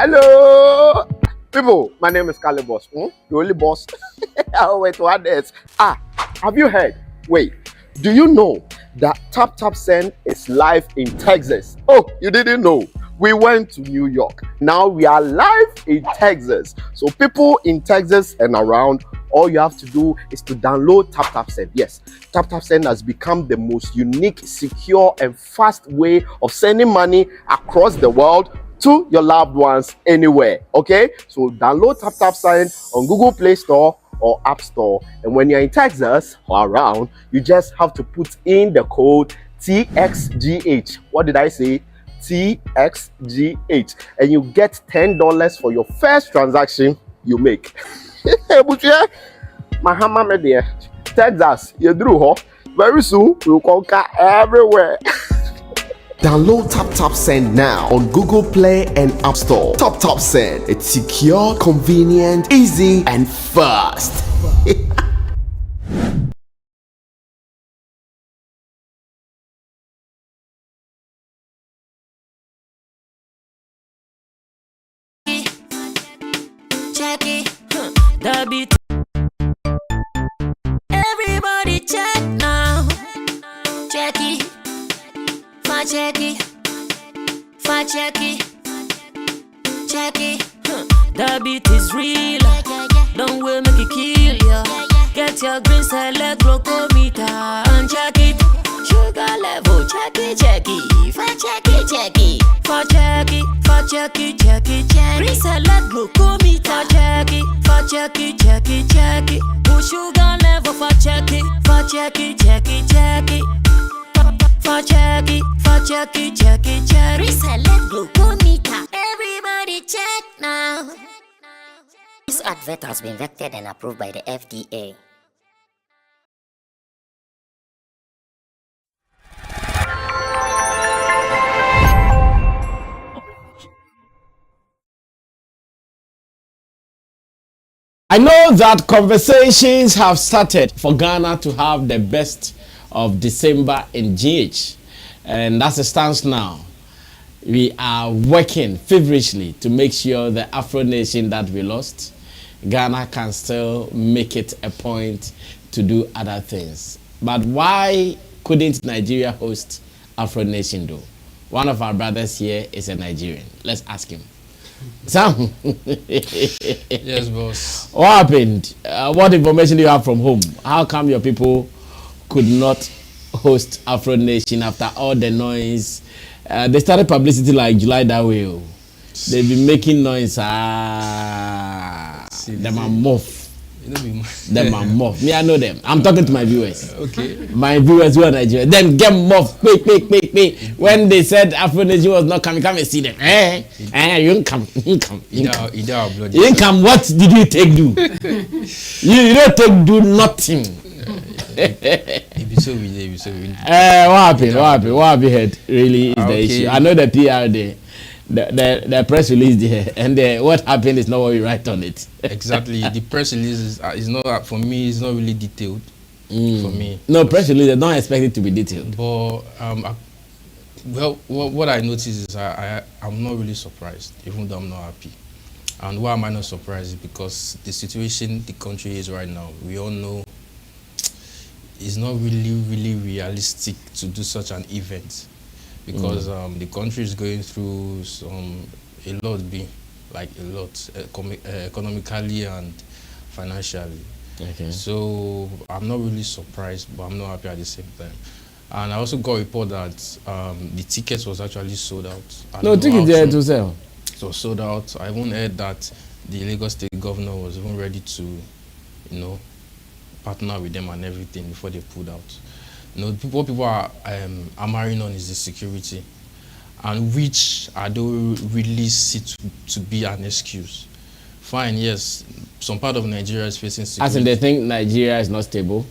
Hello, people. My name is Calibos. The only boss. Oh, wait, what else? Have you heard? Wait, do you know that Tap Tap Send is live in Texas? Oh, you didn't know? We went to New York. Now we are live in Texas. So people in Texas and around, all you have to do is to download Tap Tap Send. Yes, Tap Tap Send has become the most unique, secure, and fast way of sending money across the world to your loved ones anywhere. Okay, so download Tap Tap Send on Google Play Store or App Store, and when you're in Texas or around, you just have to put in the code TXGH. What did I say? TXGH, and you get $10 for your first transaction you make. Mahama media, Texas, you drew very soon we'll conquer everywhere. Download Tap Tap Send now on Google Play and App Store. Tap Tap Send. It's secure, convenient, easy, and fast. Check it, the beat. Everybody check now. Check it, check it, check it, check it. The beat is real. Don't wait, make it kill ya. Get your green select glucometer and check it. Sugar level, check it, check it. Check it, check it. Check it, check it, check it, check it. Green select glucometer. Check it, check it, check it, check it. Put sugar level, check it, check it, check it, check it. Check it, check it, check it, check it. Reselect glucometer. Everybody check now. This advert has been vetted and approved by the FDA. I know that conversations have started for Ghana to have the best of December in GH, and that's the stance now. We are working feverishly to make sure the Afro Nation that we lost, Ghana can still make it a point to do other things. But why couldn't Nigeria host Afro Nation though? One of our brothers here is a Nigerian. Let's ask him. Sam. Yes, boss. What happened? What information do you have from home? How come your people could not host Afro Nation after all the noise? They started publicity like July that way. They've been making noise. Them are muff. Them are muff. Me, I know them. I'm talking to my viewers. Okay. My viewers who are Nigerian. Then get muff. Quick. When they said Afro Nation was not coming, come and see them. You didn't come. You didn't come. What did you take do? you don't take do nothing. It be so weird. What have you heard? Really is the issue. I know the PR the press release there, and what happened is not what we write on it. Exactly. The press release is not, for me, it's not really detailed. For me. No, press release, I don't expect it to be detailed. But what I noticed is I'm not really surprised, even though I'm not happy. And why am I not surprised is because the situation the country is right now, we all know it's not really realistic to do such an event. Because the country is going through a lot, economically and financially. Okay. So I'm not really surprised, but I'm not happy at the same time. And I also got a report that the tickets was actually sold out. No tickets there to sell. So sold out. I even heard that the Lagos State governor was even ready to, partner with them and everything before they pulled out. What people are hammering on is the security, and which I don't really see to be an excuse. Fine, yes, some part of Nigeria is facing security. As in they think Nigeria is not stable?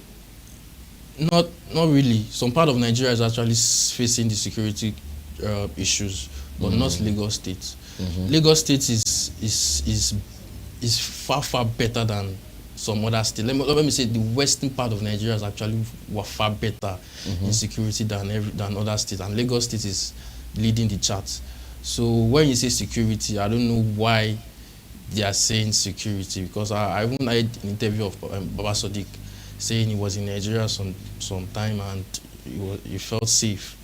Not really. Some part of Nigeria is actually facing the security issues, but not Lagos State. Lagos State is far better than some other states. Let me say the western part of Nigeria is actually far better in security than other states, and Lagos State is leading the charts. So when you say security, I don't know why they are saying security, because I even had an interview of Baba Sadiq saying he was in Nigeria some time and he felt safe.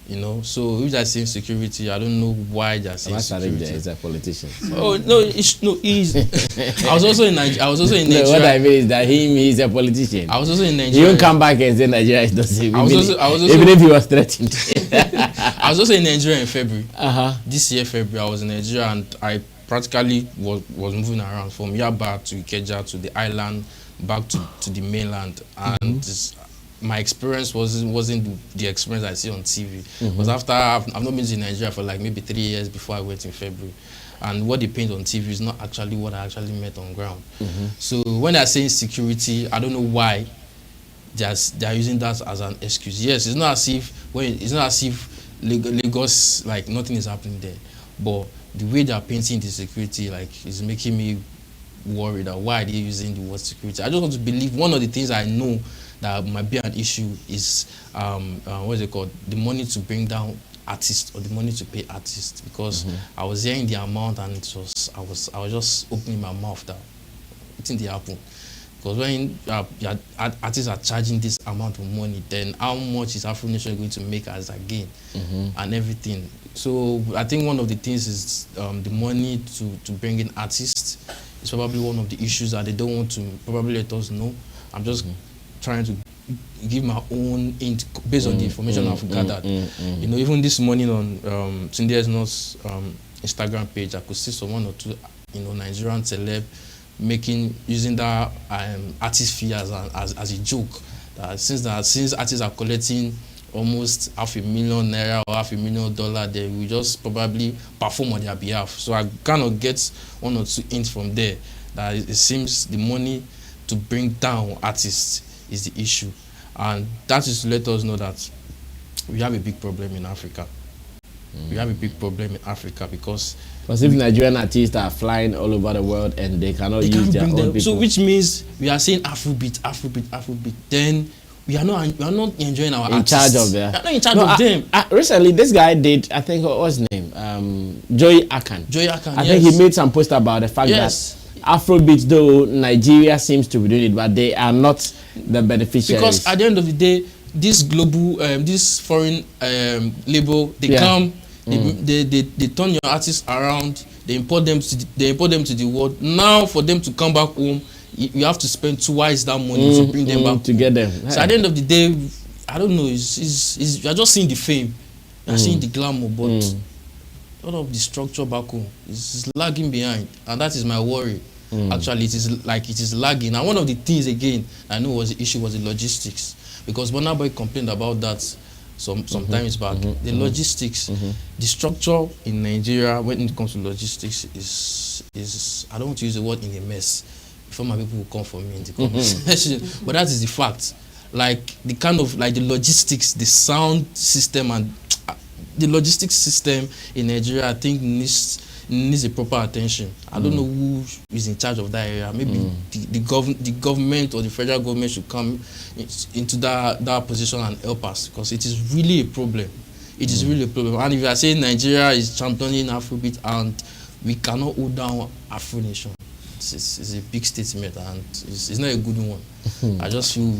You know, so if they're saying security, I don't know why they're saying security. Is a politician. Oh no, he's. I was also in Nigeria. No, what I mean is that he's a politician. I was also in He Nigeria. won't come back and say Nigeria is the same. I was also even if he was threatened. I was also in Nigeria in February. This Year February, I was in Nigeria and I practically was moving around from Yaba to Ikeja to the island, back to the mainland, and my experience wasn't the experience I see on TV. Because after I've not been to Nigeria for like maybe 3 years before I went in February, and what they paint on TV is not actually what I actually met on ground. So when they're saying security, I don't know why they're using that as an excuse. Yes, it's not as if Lagos, like nothing is happening there, but the way they're painting the security, like, is making me worried that why are they using the word security. I just want to believe one of the things I know that might be an issue is what is it called, the money to bring down artists or the money to pay artists, because I was hearing the amount and I was just opening my mouth that it didn't happen. Because when artists are charging this amount of money, then how much is Afro Nation going to make as a gain and everything? So I think one of the things is the money to bring in artists is probably one of the issues that they don't want to probably let us know. I'm just trying to give my own based on the information I've gathered. You know, even this morning on Tunde's North's Instagram page, I could see some one or two, Nigerian celeb using that artist fee as a joke. Since artists are collecting almost $500,000 or $500,000, they will just probably perform on their behalf. So I kind of get one or two hints from there that it seems the money to bring down artists is the issue, and that is to let us know that we have a big problem in Africa. We have a big problem in Africa because if Nigerian artists are flying all over the world and they cannot use their own people. So which means we are saying Afrobeat, then we are not enjoying our artists. Charge of them. We are not in charge of them. Recently, this guy did, I think, what was his name? Joy Akan. I think he made some post about the fact that Afrobeat, though Nigeria seems to be doing it, but they are not the beneficiaries. Because at the end of the day, this global, this foreign label, they come, they turn your artists around, they import them to the world. Now for them to come back home, you have to spend twice that money to bring them back to get them. So at the end of the day, I don't know. You're just seeing the fame, you're seeing the glamour, but all of the structure back home is lagging behind, and that is my worry. Actually, it is lagging. And one of the things again I know was the issue was the logistics, because Burna Boy complained about that some times back. The logistics, the structure in Nigeria when it comes to logistics is I don't want to use the word in a mess before my people will come for me in the conversation. But that is the fact. Like the kind of the logistics, the sound system, and the logistics system in Nigeria, I think needs a proper attention. I don't know who is in charge of that area. Maybe the government or the federal government should come into that position and help us, because it is really a problem. It is really a problem. And if you are saying Nigeria is championing Afrobeat and we cannot hold down Afro Nation, it's a big statement and it's not a good one. I just feel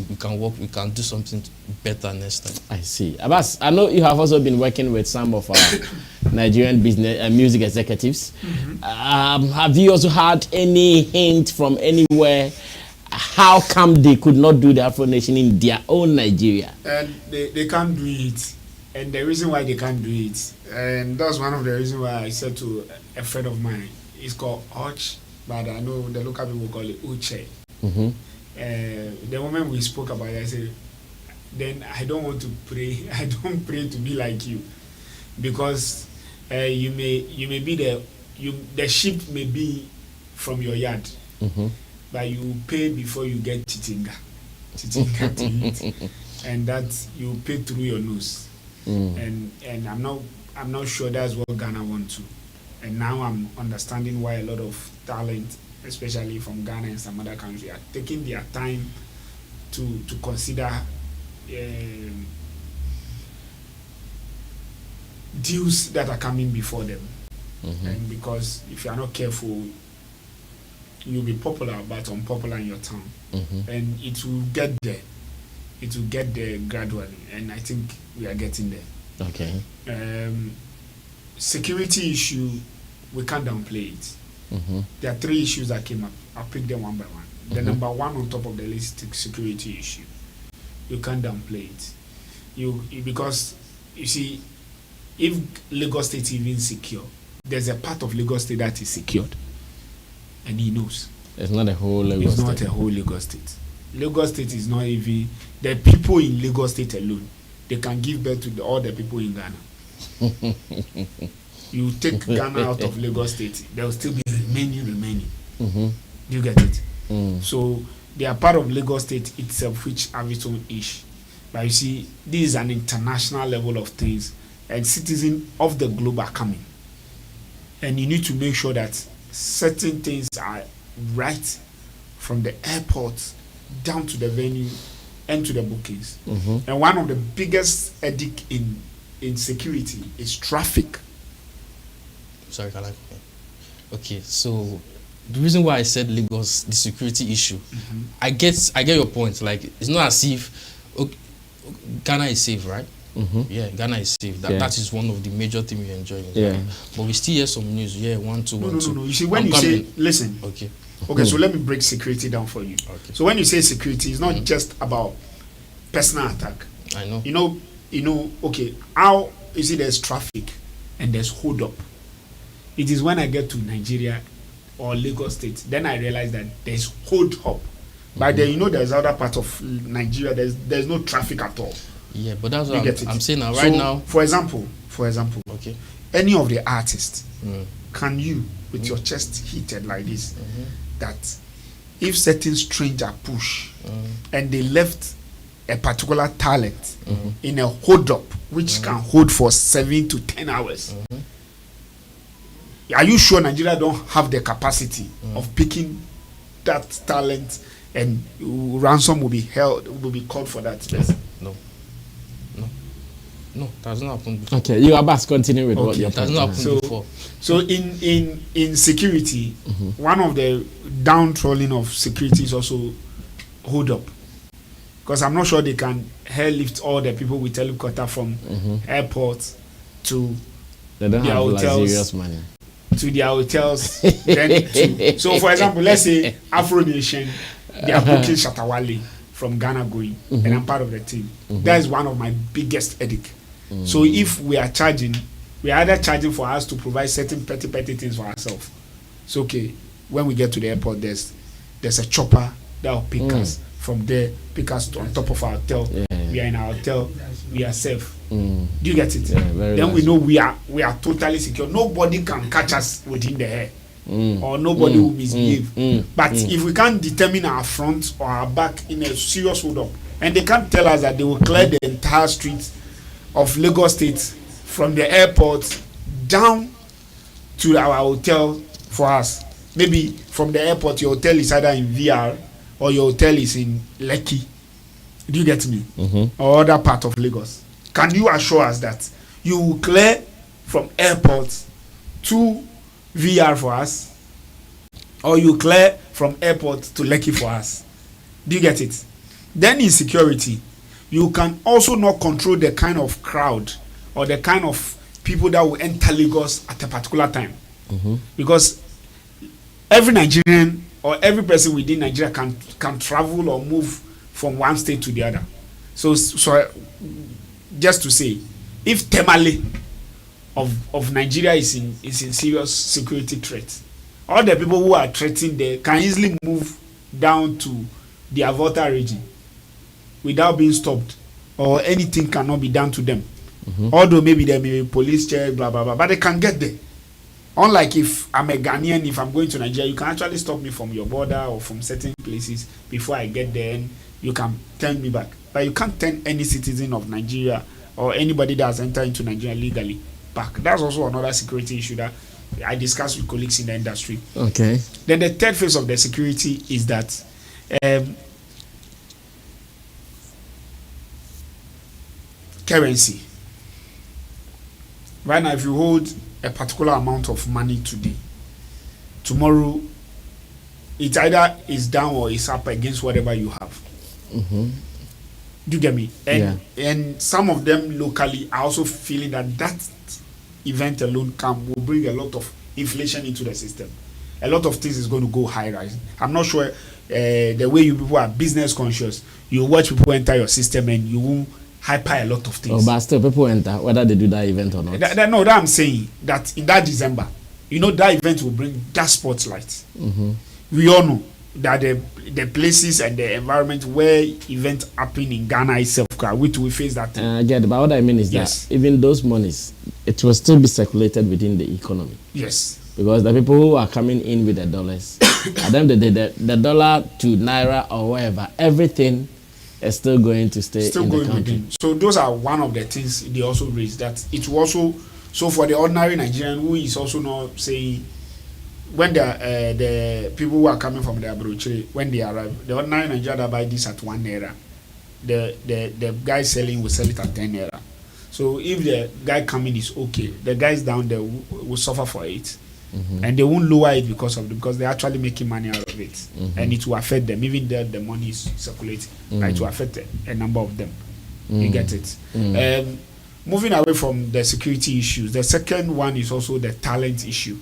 we can do something better next time. I see. Abbas, I know you have also been working with some of our Nigerian business and music executives. Have you also had any hint from anywhere how come they could not do the Afro Nation in their own Nigeria? And they can't do it. And the reason why they can't do it, and that's one of the reasons why I said to a friend of mine, it's called Arch, but I know the local people call it Uche. The moment we spoke about it, I said, then I don't want to pray. I don't pray to be like you, because you may be the sheep may be from your yard, but you pay before you get titinga to eat, and that you pay through your nose. And I'm not sure that's what Ghana want to. And now I'm understanding why a lot of talent, especially from Ghana and some other countries, are taking their time to deals that are coming before them. And because if you are not careful, you'll be popular but unpopular in your town. And it will get there. It will get there gradually, and I think we are getting there. Okay. Security issue, we can't downplay it. There are 3 issues that came up. I'll pick them one by one. The number one on top of the list is security issue. You can't downplay it. Because you see, if Lagos State is even secure, there's a part of Lagos State that is secured, and he knows. It's not a whole Lagos State. It's not a whole Lagos State. Lagos State is not even the people in Lagos State alone. They can give birth to all the people in Ghana. You take Ghana out of Lagos State, there will still be remaining. Do you get it? So they are part of Lagos State itself, which have its own issue. But you see, this is an international level of things, and citizens of the globe are coming. And you need to make sure that certain things are right from the airport down to the venue and to the bookings. And one of the biggest headache in security is traffic. Sorry, can I? Okay, so the reason why I said Lagos, the security issue, I get your point. Like, it's not as if Ghana is safe, right? Yeah, Ghana is safe. That is one of the major things we enjoy. But we still hear some news. Yeah, one, two. No. You see, when say, listen. Okay. So let me break security down for you. Okay. So when you say security, it's not just about personal attack. I know. You know. Okay, how you see there's traffic and there's hold up. It is when I get to Nigeria or Lagos State, then I realize that there's hold up. But then there's other part of Nigeria. There's no traffic at all. Yeah, but that's what I'm saying now. Right now, for example, okay, any of the artists, can you, with your chest heated like this, that if certain stranger push and they left a particular talent in a hold up which can hold for 7 to 10 hours, are you sure Nigeria don't have the capacity of picking that talent and ransom will be called for that person? No, that's not happened before. Okay, you are about to continue with what you're that's not happened before. So in security, one of the downtrolling of security is also hold up. Because I'm not sure they can airlift all the people with helicopter from airports to they don't their have hotels. luxurious money. To their hotels. So for example, let's say Afro Nation, they are booking Shatta Wale from Ghana going, and I'm part of the team. That is one of my biggest headache. So if we are charging, we are either charging for us to provide certain petty things for ourselves. So okay, when we get to the airport, there's a chopper that will pick us from there, pick us on top of our hotel. We are in our hotel, we are safe. Do you get it? Then we know we are totally secure. Nobody can catch us within the air. Or nobody will misbehave. But if we can't determine our front or our back in a serious hold up, and they can't tell us that they will clear the entire street of Lagos State from the airport down to our hotel for us. Maybe from the airport, your hotel is either in VR or your hotel is in Lekki. Do you get me? Or other part of Lagos. Can you assure us that you will clear from airport to VR for us, or you clear from airport to Lekki for us? Do you get it? Then in security, you can also not control the kind of crowd or the kind of people that will enter Lagos at a particular time. Because every Nigerian or every person within Nigeria can travel or move from one state to the other. So just to say, if Temale of Nigeria is in serious security threat, all the people who are threatened there can easily move down to the Avota region without being stopped, or anything cannot be done to them. Although maybe there may be police check, blah blah blah, but they can get there. Unlike if I'm a Ghanaian, if I'm going to Nigeria, you can actually stop me from your border or from certain places before I get there, and you can turn me back. But you can't turn any citizen of Nigeria or anybody that has entered into Nigeria legally back. That's also another security issue that I discussed with colleagues in the industry. Okay. Then the third phase of the security is that Right now, if you hold a particular amount of money today, tomorrow it either is down or is up against whatever you have. Mm-hmm. Do you get me? And some of them locally are also feeling that event alone will bring a lot of inflation into the system. A lot of things is going to go high rise. I'm not sure the way you people are business conscious. You watch people enter your system and you won't hyper a lot of things. Oh, but still people enter whether they do that event or not. That I'm saying that in that December, that event will bring that spotlight. Mm-hmm. We all know that the places and the environment where events happen in Ghana itself, which we face that thing. I get it, but what I mean is that even those monies, it will still be circulated within the economy. Yes. Because the people who are coming in with the dollars, at them the dollar to naira or whatever, everything is still going to stay in the country. Within. So those are one of the things they also raised. That it will also, so for the ordinary Nigerian who is also not saying, when the people who are coming from the Abrochire, when they arrive, the ordinary Nigerian that buy this at 1 naira, the guy selling will sell it at 10 naira. So if the guy coming is okay, the guys down there will suffer for it. Mm-hmm. And they won't lower it because they're actually making money out of it. Mm-hmm. And it will affect them, even though the money is circulating. Mm-hmm. It will affect a number of them. Mm-hmm. You get it? Mm-hmm. Moving away from the security issues, the second one is also the talent issue.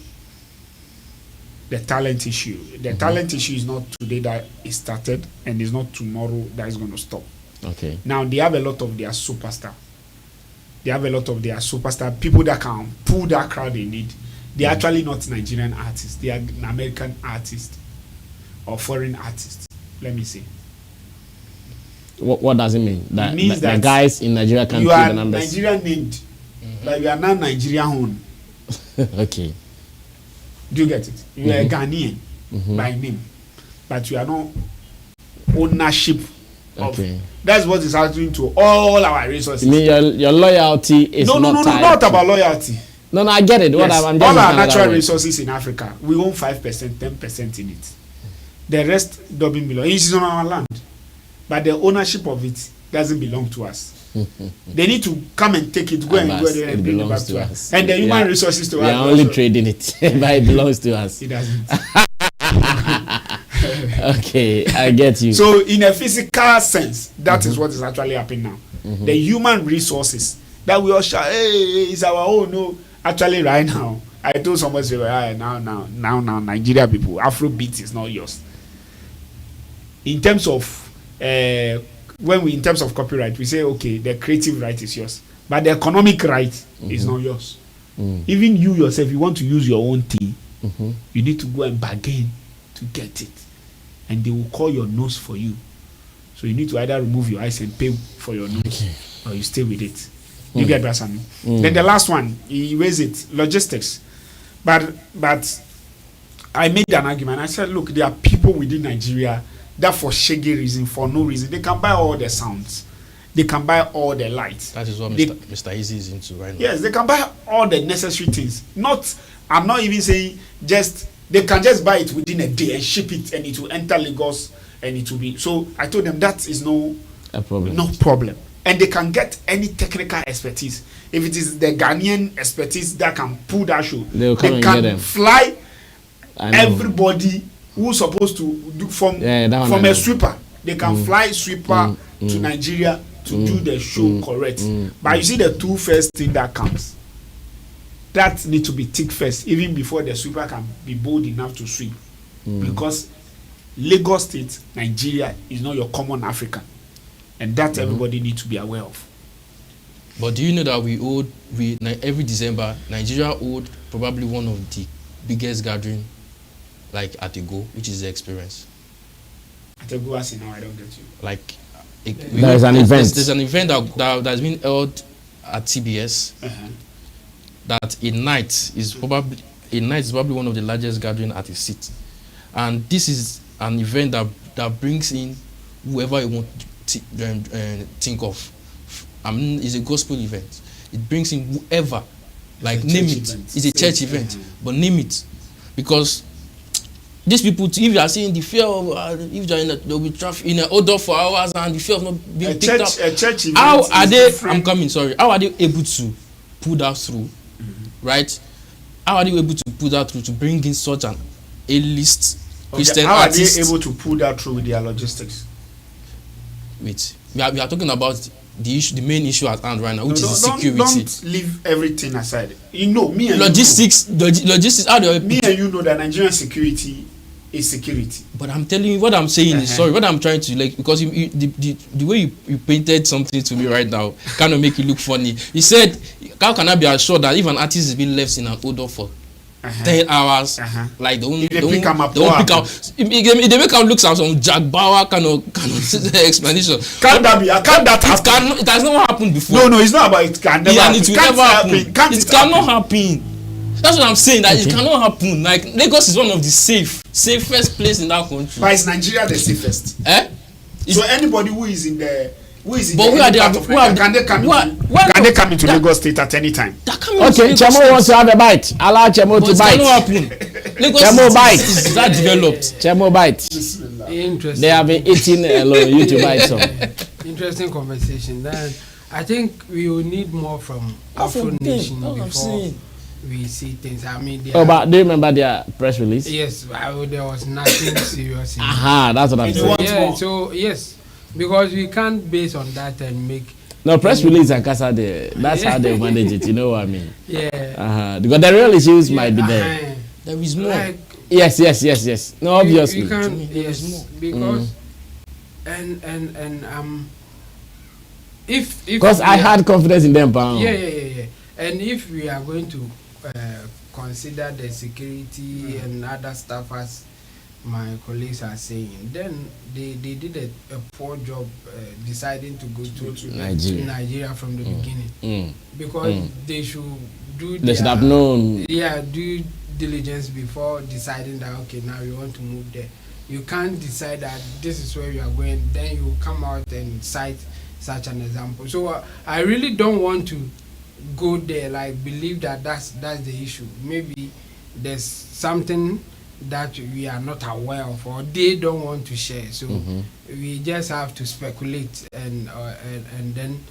The talent issue is not today that it started, and it's not tomorrow that is going to stop. Okay. Now they have a lot of their superstar. People that can pull that crowd they need. They're actually not Nigerian artists. They are an American artist or foreign artist. Let me see. What does it mean? It means that the guys in Nigeria can you play are the numbers. Nigerian named, but you are not Nigerian owned. Okay. Do you get it? You are a Ghanaian by name, but you are not ownership of. Okay. That's what is happening to all our resources. You mean your loyalty is not about loyalty. No, I get it. Yes. All our natural resources in Africa, we own 5%, 10% in it. The rest doesn't belong. It is on our land, but the ownership of it doesn't belong to us. They need to come and take it, go and bring it back to us. And the human resources to us. We are only trading it, but it belongs to us. It doesn't. Okay, I get you. So, in a physical sense, that is what is actually happening now. The human resources that we all share, it's our own. No, actually, right now, I told someone, now, Nigeria people, Afrobeat is not yours. In terms of in terms of copyright, we say okay, the creative right is yours, but the economic right is not yours. Even you yourself, you want to use your own thing, you need to go and bargain to get it, and they will call your nose for you. So you need to either remove your eyes and pay for your nose, or you stay with it. You get that, Sammy? Then the last one, he raised it, logistics. But I made an argument. I said, look, there are people within Nigeria that for shaggy reason, for no reason, they can buy all the sounds. They can buy all the lights. That is what Mr. Easy is into right now. Yes, they can buy all the necessary things. I'm not even saying they can just buy it within a day and ship it, and it will enter Lagos, and it will be. So I told them that is no problem. And they can get any technical expertise. If it is the Ghanaian expertise that can pull that show, they can fly everybody who's supposed to do from a sweeper. They can fly sweeper to Nigeria to do the show correct. But you see the two first thing that comes. That need to be ticked first, even before the sweeper can be bold enough to sweep. Because Lagos State, Nigeria is not your common African. And that everybody needs to be aware of. But do you know that every December, Nigeria owed probably one of the biggest gathering, like at a go, which is the experience. At a go, as in now, I don't get you. Like, there's an event. There's an event that's been held at TBS. That a night is probably one of the largest gathering at a seat, and this is an event that brings in whoever you want to think of. I mean, it's a gospel event. It brings in whoever, like name it. It's a church event, but name it, because these people, if you are seeing the fear of if they are they'll be traffic in an odor for hours and the fear of not being picked up. A church event. How are they? I'm coming. Sorry. How are they able to pull that through right? How are they able to put that through to bring in such an A-list Christian How artist? are they able to pull that through with their logistics? Wait, we are talking about the issue, the main issue at hand right now, which is the security. Don't leave everything aside. You know, me and logistics. How do me and you know that Nigerian security is security. But I'm telling you, what I'm saying is, sorry, what I'm trying to, like, because the way you painted something to me right now kind of make it look funny. You said, how can I be assured that if an artist is being left in an odor for 10 hours, like they don't pick out. If they make out looks like some Jack Bauer kind of explanation. Can't that happen? It has never happened before. No, it's not about it can never happen. And it will never happen. It cannot happen. That's what I'm saying, that it cannot happen. Like, Lagos is one of the safest place in that country. But is Nigeria the safest? So anybody who is in the can they come into Lagos State at any time? Okay, Chemo wants to have a bite. Allow Chemo to bite. It cannot happen. Chemo bite. Is that developed? Chemo bite. Interesting. They have been eating alone. You to bite some. Interesting conversation. Then I think we will need more from Afro Nation before we see things. I mean, but do you remember their press release? Yes, there was nothing serious. That's what I'm saying. Yeah, so yes, because we can't base on that and make. No, press release and Casa, that's how they manage it. You know what I mean? Yeah. Because the real issues might be there. There is more. Like, yes. No, obviously. We can't, yes, because if because I had confidence in them, yeah. And if we are going to consider the security and other stuff, as my colleagues are saying, then they did a poor job deciding to go to Nigeria from the beginning, because they should do. They should have known. Yeah, due diligence before deciding that okay, now you want to move there. You can't decide that this is where you are going, then you come out and cite such an example. So I really don't want to go there, like believe that that's the issue. Maybe there's something that we are not aware of, or they don't want to share. So we just have to speculate and then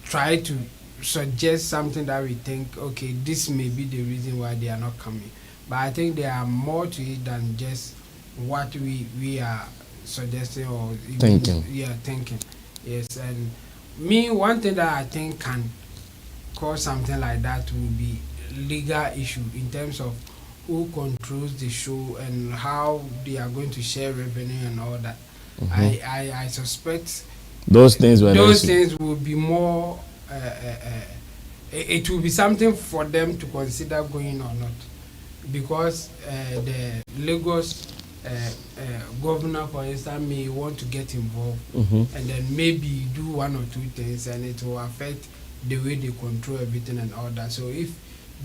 try to suggest something that we think, okay, this may be the reason why they are not coming. But I think there are more to it than just what we are suggesting or even thinking. Yes, and me, one thing that I think can cause something like that will be legal issue in terms of who controls the show and how they are going to share revenue and all that. I suspect those things will be more. It will be something for them to consider going or not, because the Lagos governor, for instance, may want to get involved, and then maybe do one or two things, and it will affect the way they control everything and all that. So if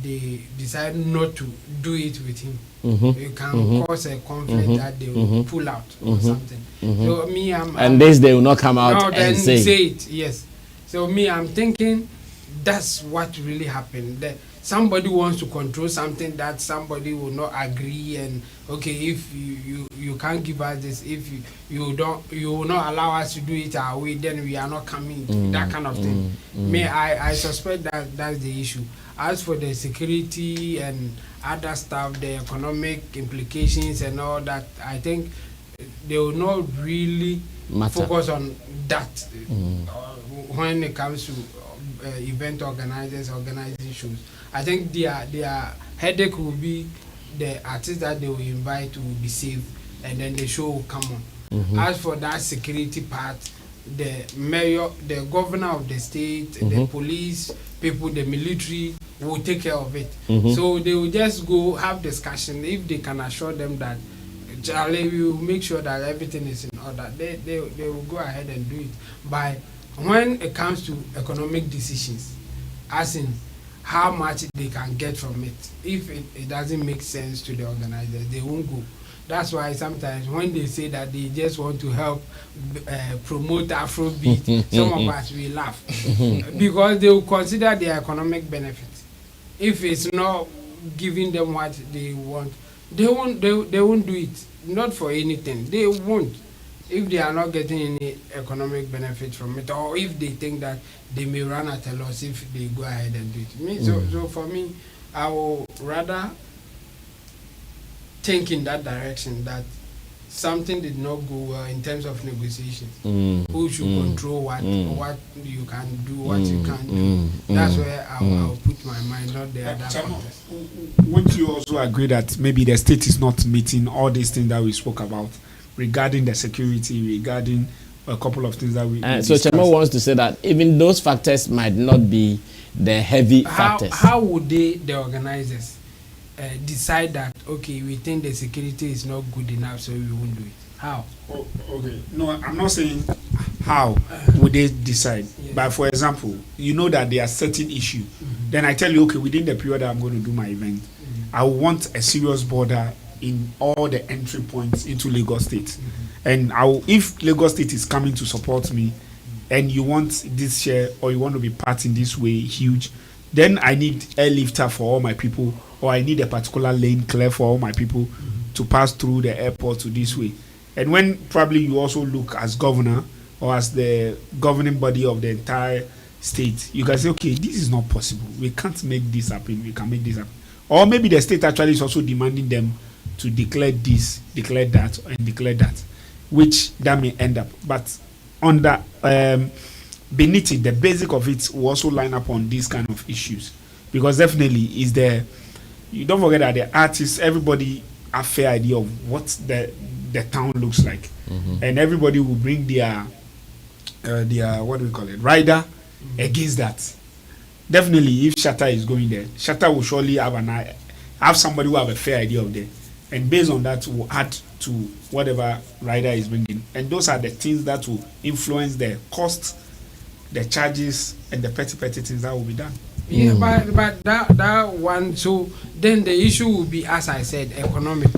they decide not to do it with him, it can cause a conflict that they will pull out or something. So me, they will not come out and say it. Yes. So me, I'm thinking that's what really happened. That somebody wants to control something that somebody will not agree, and okay, if you can't give us this, if you will not allow us to do it our way, then we are not coming. That kind of thing. Me, I suspect that that's the issue. As for the security and other stuff, the economic implications and all that, I think they will not really focus on that when it comes to event organizers organizing shows. I think their headache will be the artists that they will invite will be safe, and then the show will come on. As for that security part, the mayor, the governor of the state, the police people, the military will take care of it. So they will just go have discussion. If they can assure them that Charlie will make sure that everything is in order, they will go ahead and do it. But when it comes to economic decisions, as in how much they can get from it, if it doesn't make sense to the organizers, they won't go. That's why sometimes when they say that they just want to help promote Afrobeat, some of us will laugh because they will consider their economic benefits. If it's not giving them what they want, they won't do it. Not for anything. They won't. If they are not getting any economic benefit from it, or if they think that they may run at a loss if they go ahead and do it. So for me, I will rather think in that direction that something did not go well in terms of negotiations. Who should control what you can do, what you can't do. That's where I'll put my mind, not the other contest. Won't you also agree that maybe the state is not meeting all these things that we spoke about regarding the security, regarding a couple of things that we so Chemo wants to say that even those factors might not be the heavy factors. How would the organizers decide that, okay, we think the security is not good enough, so we won't do it? How? Oh, okay. No, I'm not saying how would they decide. Yeah. But for example, you know that there are certain issue. Then I tell you, okay, within the period that I'm going to do my event, I want a serious border in all the entry points into Lagos State. And if Lagos State is coming to support me, and you want this share or you want to be part in this way huge, then I need airlifter for all my people, or I need a particular lane clear for all my people to pass through the airport to this way. And when probably you also look as governor or as the governing body of the entire state, you can say, okay, this is not possible. We can't make this happen. We can make this happen. Or maybe the state actually is also demanding them to declare this, declare that, and declare that, which that may end up. But on that, beneath it, the basic of it will also line up on these kind of issues. Because definitely is there, you don't forget that the artists, everybody have fair idea of what the town looks like. And everybody will bring their what do we call it, rider against that. Definitely if Shatta is going there, Shatta will surely have somebody who have a fair idea of that. And based on that will add to whatever rider is bringing. And those are the things that will influence the cost, the charges, and the petty things that will be done. Yeah, but that one, so then the issue will be, as I said, economic.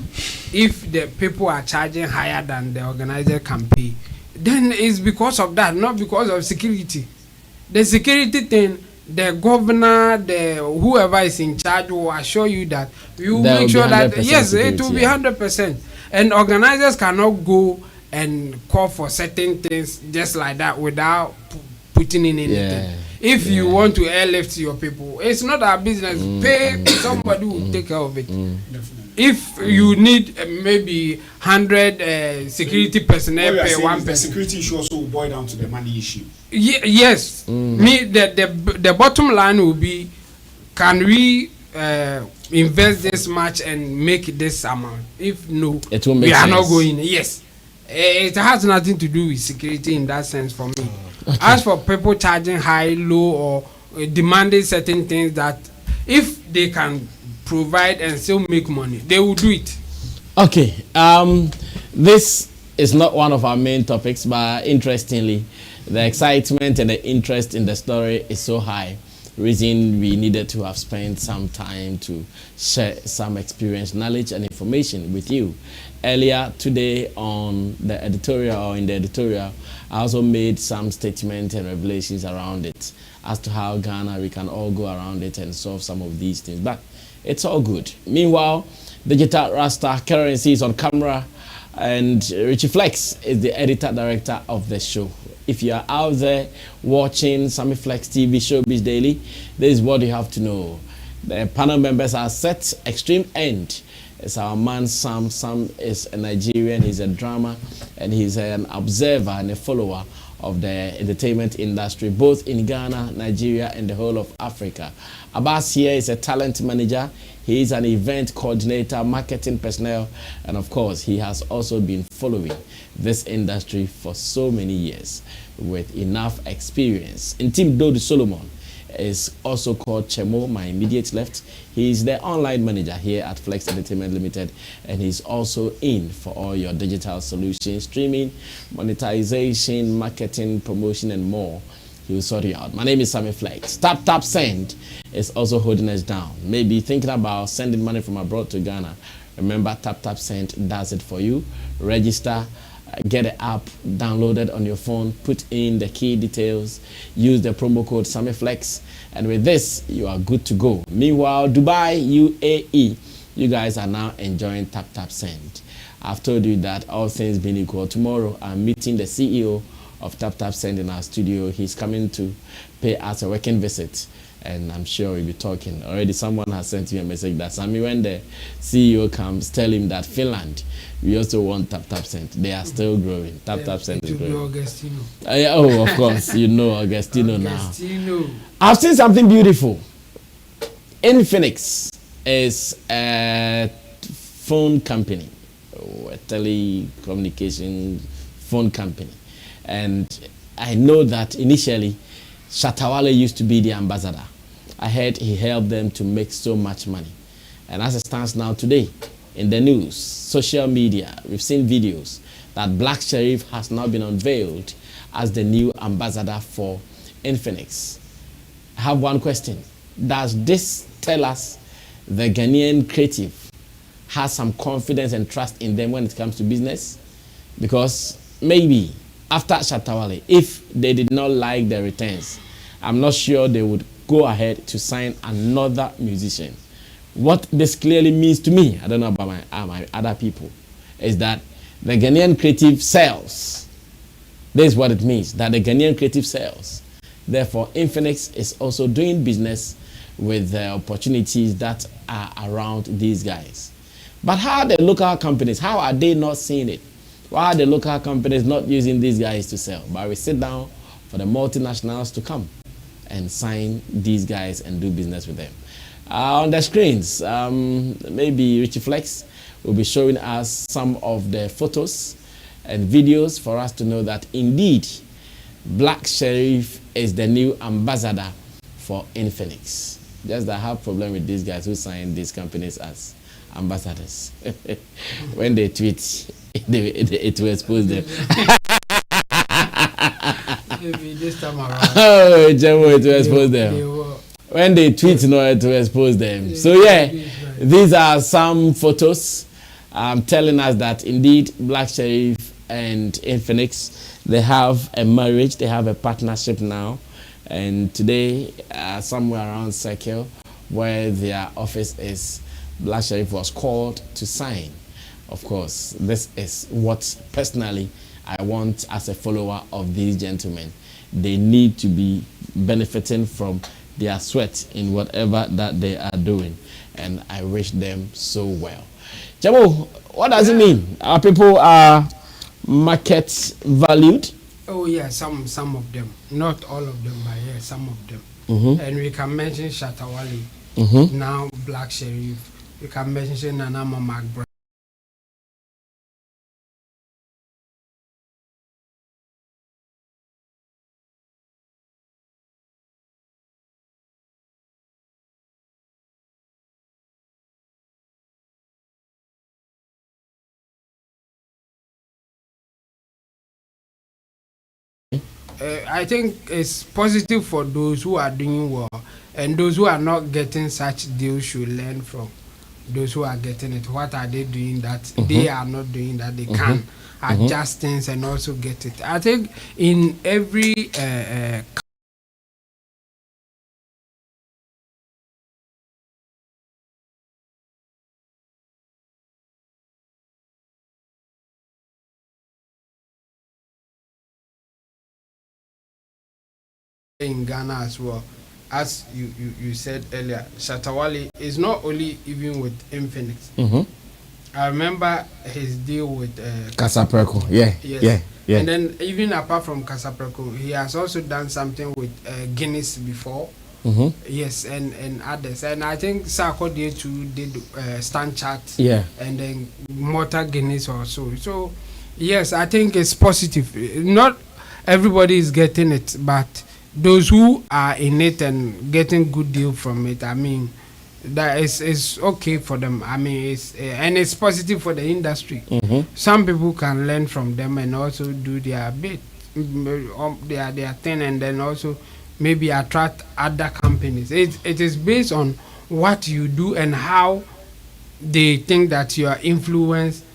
If the people are charging higher than the organizer can pay, then it's because of that, not because of security. The security thing, the governor, whoever is in charge will assure you that we will make sure that yes, it will be 100%. And organizers cannot go and call for certain things just like that without putting in anything. If you want to airlift your people, it's not our business. Pay somebody who will take care of it. If you need maybe 100 security personnel per one person, the security issue also will boil down to the money issue. Yes, the bottom line will be, can we invest this much and make this amount? If no, we are not going. Yes, it has nothing to do with security in that sense for me. As for people charging high, low, or demanding certain things, that if they can provide and still make money, they will do it. Okay, this is not one of our main topics, but interestingly, the excitement and the interest in the story is so high. Reason we needed to have spent some time to share some experience, knowledge, and information with you. Earlier today on the editorial, or in the editorial, I also made some statements and revelations around it as to how Ghana, we can all go around it and solve some of these things. But it's all good. Meanwhile, Digital Rasta Currency is on camera, and Richie Flex is the editor director of the show. If you are out there watching Sammy Flex TV Showbiz Daily, this is what you have to know. The panel members are set. Extreme End is our man Sam. Sam is a Nigerian, he's a drummer, and he's an observer and a follower of the entertainment industry, both in Ghana, Nigeria, and the whole of Africa. Abbas here is a talent manager. He is an event coordinator, marketing personnel, and of course, he has also been following this industry for so many years with enough experience. And Tim Dodu Solomon is also called Chemo, my immediate left. He is the online manager here at Flex Entertainment Limited, and he's also in for all your digital solutions, streaming, monetization, marketing, promotion, and more. He will sort you out. My name is Sammy Flex. Tap Send is also holding us down. Maybe thinking about sending money from abroad to Ghana. Remember, Tap Send does it for you. Register, get the app downloaded on your phone, put in the key details, use the promo code SammyFlex, and with this, you are good to go. Meanwhile, Dubai, UAE, you guys are now enjoying Tap Send. I've told you that all things being equal, tomorrow I'm meeting the CEO of Tap Tap Send in our studio. He's coming to pay us a working visit, and I'm sure we'll be talking. Already someone has sent me a message that Sammy, when the CEO comes, tell him that Finland, we also want Tap Tap Send. They are still growing. Tap Tap Send is growing. Augustino. Oh, of course, you know Augustino now. Augustino. I've seen something beautiful. Infinix is a phone company, a telecommunication phone company. And I know that initially, Shatta Wale used to be the ambassador. I heard he helped them to make so much money. And as it stands now today, in the news, social media, we've seen videos that Black Sherif has now been unveiled as the new ambassador for Infinix. I have one question. Does this tell us the Ghanaian creative has some confidence and trust in them when it comes to business? Because maybe after Shatta Wale, if they did not like the returns, I'm not sure they would go ahead to sign another musician. What this clearly means to me, I don't know about my other people, is that the Ghanaian creative sells. This is what it means, that the Ghanaian creative sells. Therefore, Infinix is also doing business with the opportunities that are around these guys. But how are the local companies, how are they not seeing it? Why are the local companies not using these guys to sell? But we sit down for the multinationals to come and sign these guys and do business with them. On the screens, maybe Richie Flex will be showing us some of the photos and videos for us to know that indeed Black Sherif is the new ambassador for Infinix. Just that I have problem with these guys who sign these companies as ambassadors. When they tweet, it will expose them. Maybe this time around. Oh, Jemo, it will expose them. When they tweet, no, it will expose them. So yeah, these are some photos telling us that indeed Black Sherif and Infinix, they have a marriage, they have a partnership now. And today, somewhere around Circle, where their office is, Black Sherif was called to sign. Of course, this is what personally I want as a follower of these gentlemen. They need to be benefiting from their sweat in whatever that they are doing. And I wish them so well. Jabo, what does it mean? Our people are market valued? Oh yeah, some of them. Not all of them, but yeah, some of them. And we can mention Shatta Wale, now Black Sherif. We can mention Nanama McBride. I think it's positive for those who are doing well, and those who are not getting such deals should learn from those who are getting it. What are they doing that they are not doing that they can adjust things and also get it? I think in every in Ghana as well, as you said earlier, Shatta Wale is not only even with Infinix. I remember his deal with Casapreco, yeah. And then even apart from Casapreco, he has also done something with Guinness before. Yes, and others. And I think Sarko did too did Stand Chat. Yeah. And then Motor Guinness also. So yes, I think it's positive. Not everybody is getting it, but those who are in it and getting good deal from it, I mean, that is okay for them. I mean, it's positive for the industry. Some people can learn from them and also do their bit, their thing, and then also maybe attract other companies. It is based on what you do and how they think that your influence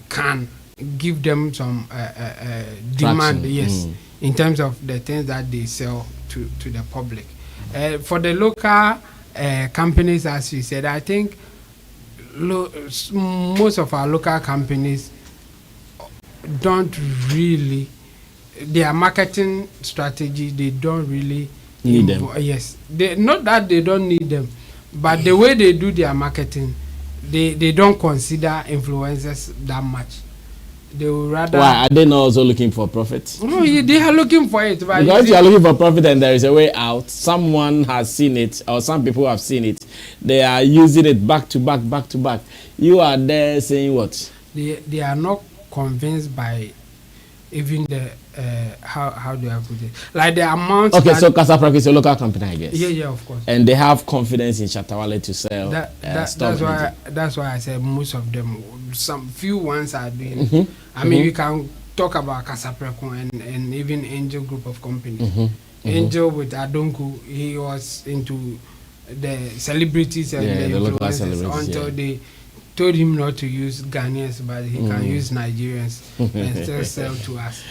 can give them some demand. Yes. In terms of the things that they sell to the public. For the local companies, as you said, I think most of our local companies don't really their marketing strategy, they don't really Need them. Yes, they, not that they don't need them, but the way they do their marketing, they don't consider influencers that much. They would rather. Why are they not also looking for profit? No, they are looking for it. But Because you are looking for profit and there is a way out, someone has seen it or some people have seen it. They are using it back to back, back to back. You are there saying what? They are not convinced by even the how do I put it? Like the amount. Okay, so Casaprac is a local company, I guess. Yeah, of course. And they have confidence in Shatta Wale to sell stuff. That's why I said most of them. Some few ones are doing it. I mean, we can talk about Casapreco and even Angel Group of Companies. Angel with Adonku, he was into the celebrities and the influencers until they told him not to use Ghanaians, but he can use Nigerians and still sell to us.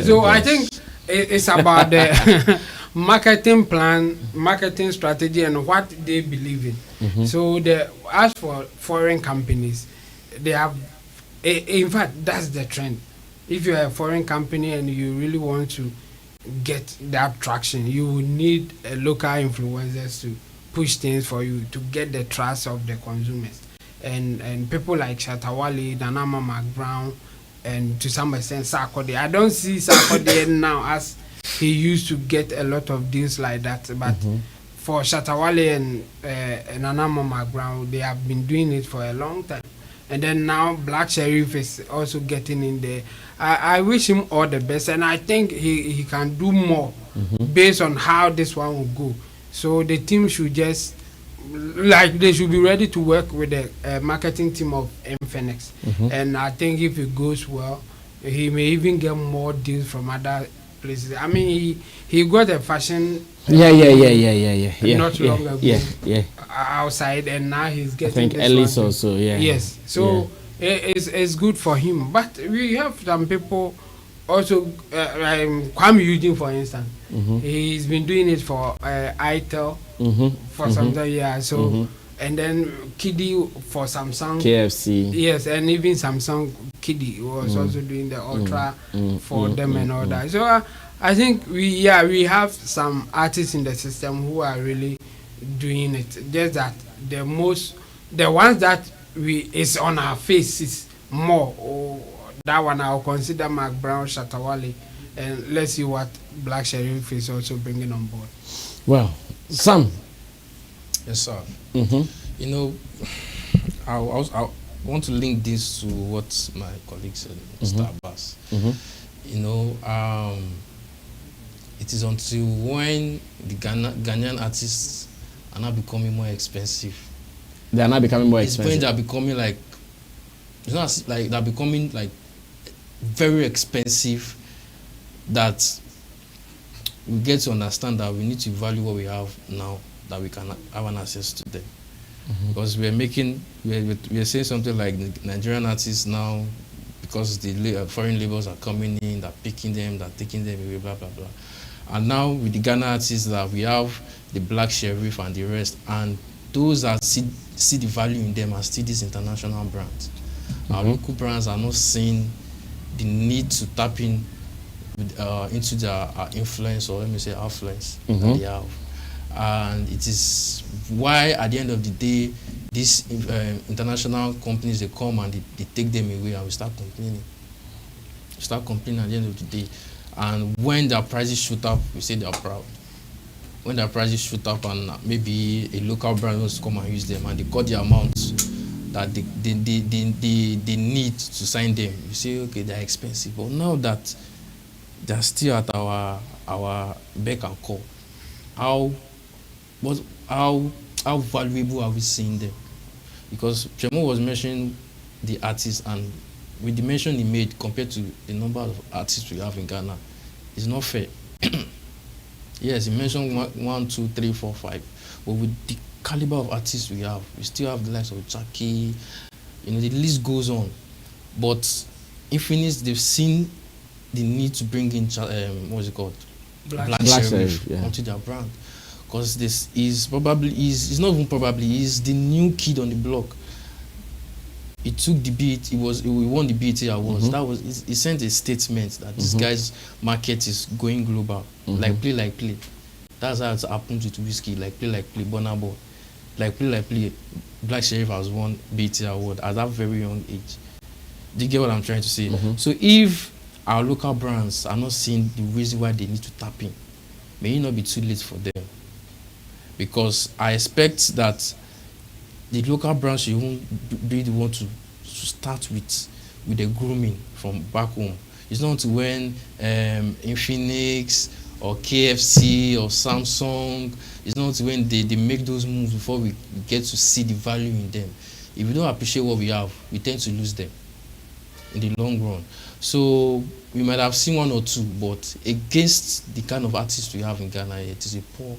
So I think it's about the marketing plan, marketing strategy, and what they believe in. So as for foreign companies, they have, in fact, that's the trend. If you're a foreign company and you really want to get that traction, you will need a local influencers to push things for you to get the trust of the consumers. And people like Shatta Wale, Danama McBrown, and to some extent Sarkodie. I don't see Sarkodie now as he used to get a lot of deals like that. But for Shatta Wale and Nanama McBrown, they have been doing it for a long time. And then now Black Sherif is also getting in there. I wish him all the best, and I think he can do more based on how this one will go. So the team should just, like, they should be ready to work with the marketing team of Infinix. And I think if it goes well, he may even get more deals from other places. I mean, he got a fashion not long ago outside, and now he's getting, I think, Ellis also, yes. So it's good for him. But we have some people also, Kwame Eugene, for instance, he's been doing it for ITEL for some time, so and then Kiddy for Samsung, KFC, yes, and even Samsung Kiddy was also doing the Ultra for them and all that. So I think we have some artists in the system who are really doing it. Just that the ones that is on our faces more. That one I'll consider Mark Brown, Shatta Wale, and let's see what Black Sherif is also bringing on board. Well, Sam. Yes, sir. You know, I want to link this to what my colleague said, Mr. Abbas. You know, it is until when the Ghanaian artists are now becoming more expensive. They are now becoming more expensive. When they are becoming like, it's not like they're becoming like very expensive, that we get to understand that we need to value what we have now, that we can have an access to them. Because we are saying something like Nigerian artists now, because the foreign labels are coming in, they're picking them, they're taking them away, blah blah blah. And now with the Ghana artists, that we have the Black Sherif and the rest, and those that see the value in them are still these international brands. Our local brands are not seeing the need to tap in into their influence, or let me say affluence, that they have. And it is why at the end of the day, these international companies, they come and they take them away, and we start complaining. We start complaining at the end of the day. And when their prices shoot up, we say they are proud. When their prices shoot up and maybe a local brand wants to come and use them, and they cut the amount that they need to sign them, you say, okay, they're expensive. But now that they're still at our beck and call, how valuable are we seeing them? Because Chemo was mentioning the artists, and with the mention he made compared to the number of artists we have in Ghana, it's not fair. Yes, he mentioned 1, 2, 3, 4, 5, but with the caliber of artists we still have the likes of Jackie, you know, the list goes on. But Infinix, they've seen the need to bring in what's it called? Black Sherif onto their brand. Because this is probably, it's not even probably, is the new kid on the block. he took the beat. He won the BET Awards. That was he sent a statement that this guy's market is going global. Like play. That's how it happened with Whiskey. Like play, Burna Boy. Like play. Black Sherif has won BET Award at that very young age. Do you get what I'm trying to say? So if our local brands are not seeing the reason why they need to tap in, may it not be too late for them. Because I expect that the local brands should even be the one to start with the grooming from back home. It's not to when Infinix or KFC or Samsung, it's not to when they make those moves before we get to see the value in them. If we don't appreciate what we have, we tend to lose them in the long run. So we might have seen one or two, but against the kind of artists we have in Ghana, it is a poor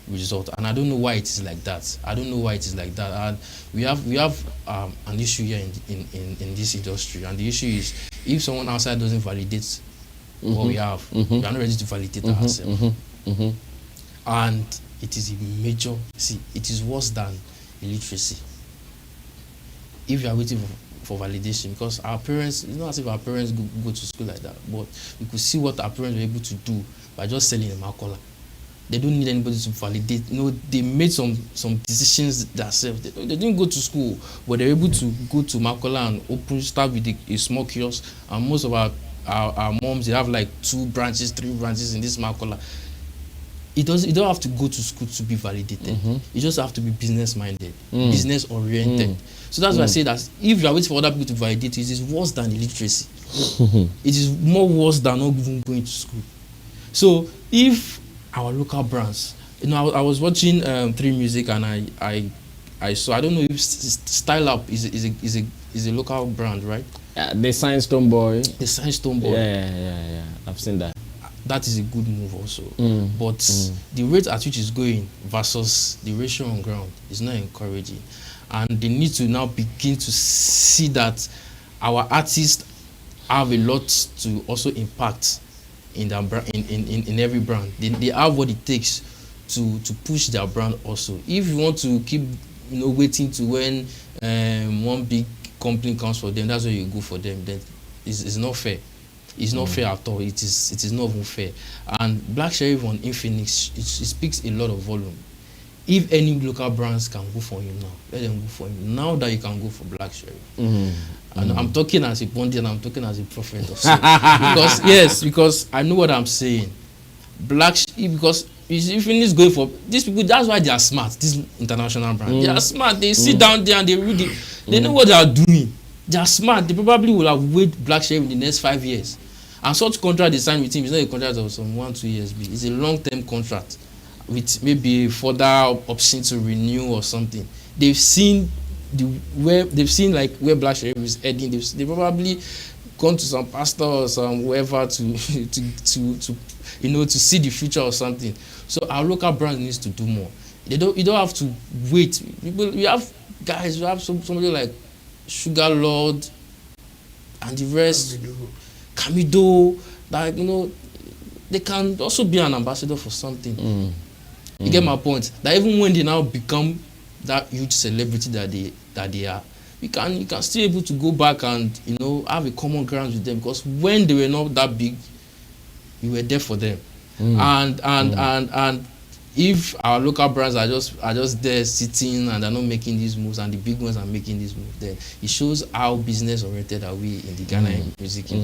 result, and I don't know why it is like that. And we have an issue here in this industry, and the issue is if someone outside doesn't validate what we have, we are not ready to validate ourselves. And it is a major, it is worse than illiteracy. If you are waiting for validation, because our parents, it's not as if our parents go to school like that, but we could see what our parents were able to do by just selling a Makola. They don't need anybody to validate. They made some decisions themselves. They didn't go to school, but they're able to go to Makola and start with a small kiosk. And most of our moms, they have like 2 branches, 3 branches in this Makola. You don't have to go to school to be validated. You just have to be business minded, business oriented. So that's why I say that if you are waiting for other people to validate you, it is worse than illiteracy. It is more worse than not even going to school. So if our local brands, I was watching 3 Music, and I saw, I don't know if Style Up is a local brand, right? They signed Stone Boy. Yeah. I've seen that. That is a good move also. But the rate at which it's going versus the ratio on ground is not encouraging. And they need to now begin to see that our artists have a lot to also impact in every brand. They have what it takes to push their brand also. If you want to keep waiting to when one big company comes for them, that's where you go for them, then it's not fair. It's not fair at all. It is not even fair. And Black Sherif on Infinix, it speaks a lot of volume. If any local brands can go for him now, let them go for him. Now that you can go for Black Sherif. And I'm talking as a pundit and I'm talking as a prophet also. because I know what I'm saying. Because if Infinix going for these people, that's why they are smart. These international brands, they are smart. They sit down there and they read it. They know what they are doing. They are smart. They probably will have weighed Black Sherif in the next 5 years. And such contract they sign with him is not a contract of some 1-2 years. It's a long-term contract with maybe further option to renew or something. They've seen where Black Sherif is heading. They probably gone to some pastor or some whoever to see the future or something. So our local brand needs to do more. You don't have to wait. We have guys. We have somebody like Sugar Lord and the rest. Kamido, that they can also be an ambassador for something. You get my point? That even when they now become that huge celebrity that they are, you can still able to go back and have a common ground with them, because when they were not that big, you were there for them. And if our local brands are just there sitting and they're not making these moves, and the big ones are making these moves, then it shows how business oriented are we in the Ghana music I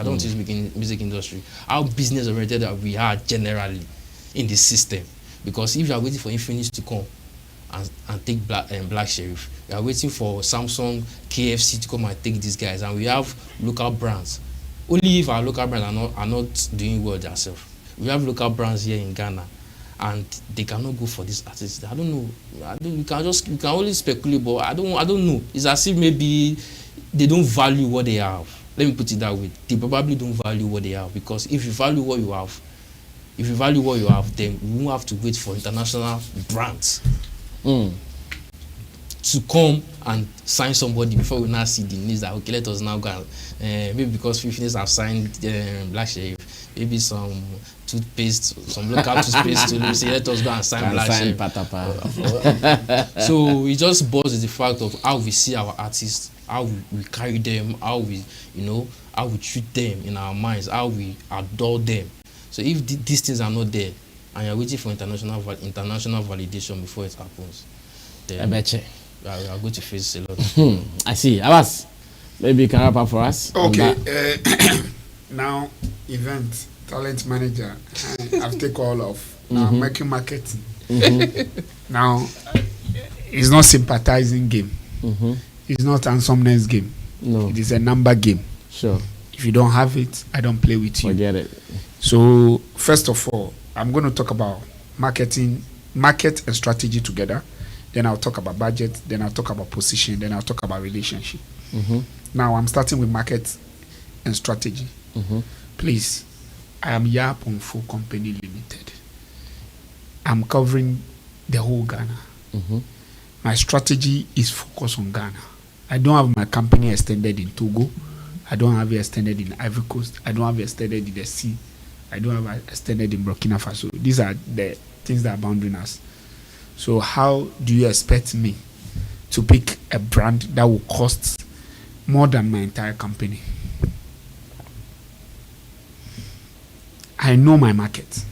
don't want to speak in music industry, how business oriented are we are generally in the system. Because if you are waiting for Infinix to come and take Black Sherif, you are waiting for Samsung, KFC to come and take these guys, and we have local brands. Only if our local brands are not doing well themselves. We have local brands here in Ghana, and they cannot go for this artist. I don't know. We can only speculate, but I don't know. It's as if maybe they don't value what they have. Let me put it that way. They probably don't value what they have, because if you value what you have, then you won't have to wait for international brands to come and sign somebody before we now see the news that okay, let us now go and maybe because Infinix have signed Black Sherif, maybe some toothpaste, some local toothpaste to say let us go and sign Black Sherif. So it just boils the fact of how we see our artists how we carry them, how we, how we treat them in our minds, how we adore them. So if these things are not there, and you're waiting for international validation before it happens, then I bet you. We are going to face a lot. I see. Abbas, maybe you can wrap up for us. Okay. Now, event talent manager. I've taken all of. Now I'm making marketing. Now, it's not sympathizing game. It's not handsomeness game. No. It is a number game. Sure. If you don't have it, I don't play with you. Forget it. So, first of all, I'm going to talk about market and strategy together. Then I'll talk about budget. Then I'll talk about position. Then I'll talk about relationship. Now, I'm starting with market and strategy. Please, I am Yapon Full Company Limited. I'm covering the whole Ghana. My strategy is focused on Ghana. I don't have my company extended in Togo. I don't have it extended in Ivory Coast. I don't have it extended in the sea. I don't have it extended in Burkina Faso. These are the things that are bounding us. So how do you expect me to pick a brand that will cost more than my entire company? I know my market.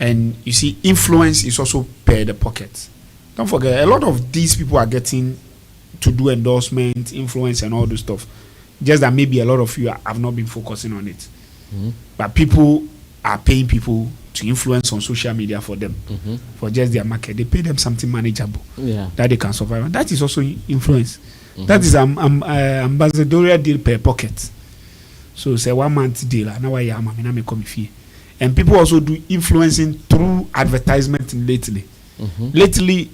And you see, influence is also per the pocket. Don't forget, a lot of these people are getting to do endorsement, influence, and all this stuff. Just that maybe a lot of you have not been focusing on it. But people are paying people to influence on social media for them, for just their market. They pay them something manageable that they can survive. And that is also influence. That is ambassadorial deal per pocket. So say 1 month deal. Now I am come fee. And people also do influencing through advertisement lately. Lately,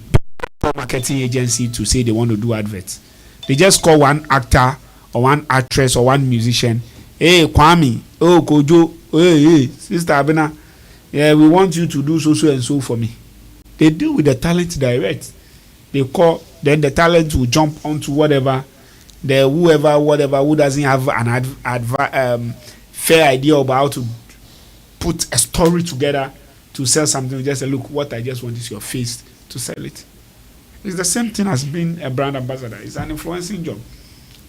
marketing agency to say they want to do adverts. They just call one actor or one actress or one musician. Hey, Kwame. Oh, Kojo. Hey, Sister Abena. Yeah, we want you to do so and so for me. They deal with the talent direct. They call, then the talent will jump onto whatever who doesn't have an fair idea about how to put a story together to sell something. Just say, look, what I just want is your face to sell it. It's the same thing as being a brand ambassador. It's an influencing job.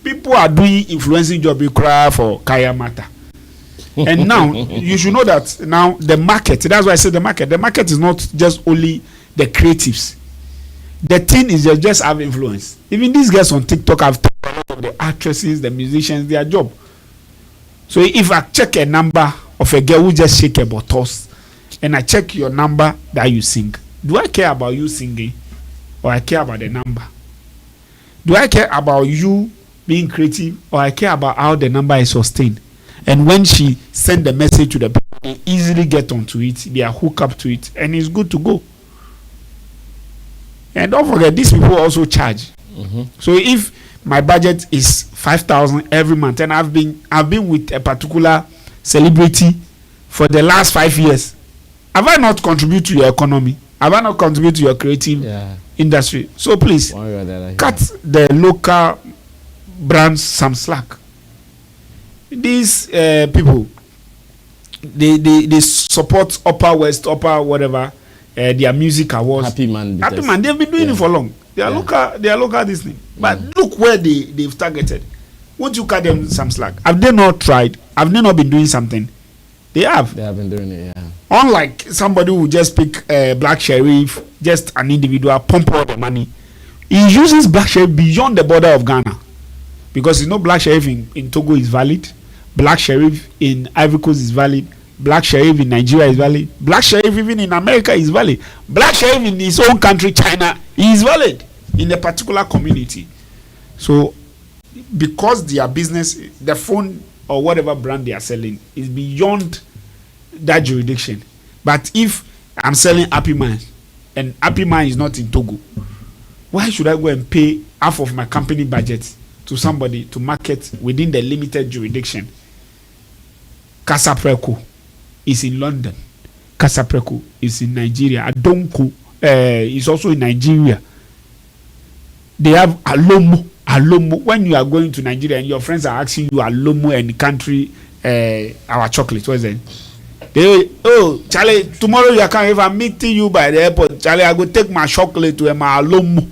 People are doing influencing job. You cry for Kaya Mata. And now you should know that now the market. That's why I said the market. The market is not just only the creatives. The thing is they just have influence. Even these guys on TikTok have a lot of the actresses, the musicians, their job. So if I check a number of a girl who just shake her buttocks, and I check your number that you sing, do I care about you singing, or I care about the number? Do I care about you being creative, or I care about how the number is sustained? And when she send the message to the people, they easily get onto it, they are hooked up to it, and it's good to go. And don't forget, these people also charge. So if my budget is 5,000 every month, and I've been with a particular celebrity for the last 5 years, have I not contributed to your economy? Have I not contributed to your creative industry? So please, cut the local brands some slack. These people, they support Upper West, Upper whatever, their music awards. Happy man, they've been doing it for long. They are local this thing. But look where they've targeted. Won't you cut them some slack? Have they not tried? Have they not been doing something? They have. They have been doing it, yeah. Unlike somebody who just pick Black Sherif, just an individual, pump all the money. He uses Black Sherif beyond the border of Ghana. Because you know Black Sherif in Togo is valid. Black Sherif in Ivory Coast is valid. Black Sherif in Nigeria is valid. Black Sherif even in America is valid. Black Sherif in his own country, China, is valid in a particular community. So, because their business, the phone or whatever brand they are selling is beyond that jurisdiction. But if I'm selling Happy Man and Happy Man is not in Togo, why should I go and pay half of my company budget to somebody to market within the limited jurisdiction? Casapreco is in London. Casapreco is in Nigeria. Adonko is also in Nigeria. They have Alomo. When you are going to Nigeria and your friends are asking you Alomo and country, our chocolate, what is it? They, oh, Charlie, tomorrow you can, if I'm meeting you by the airport, Charlie, I go take my chocolate to my Alomo.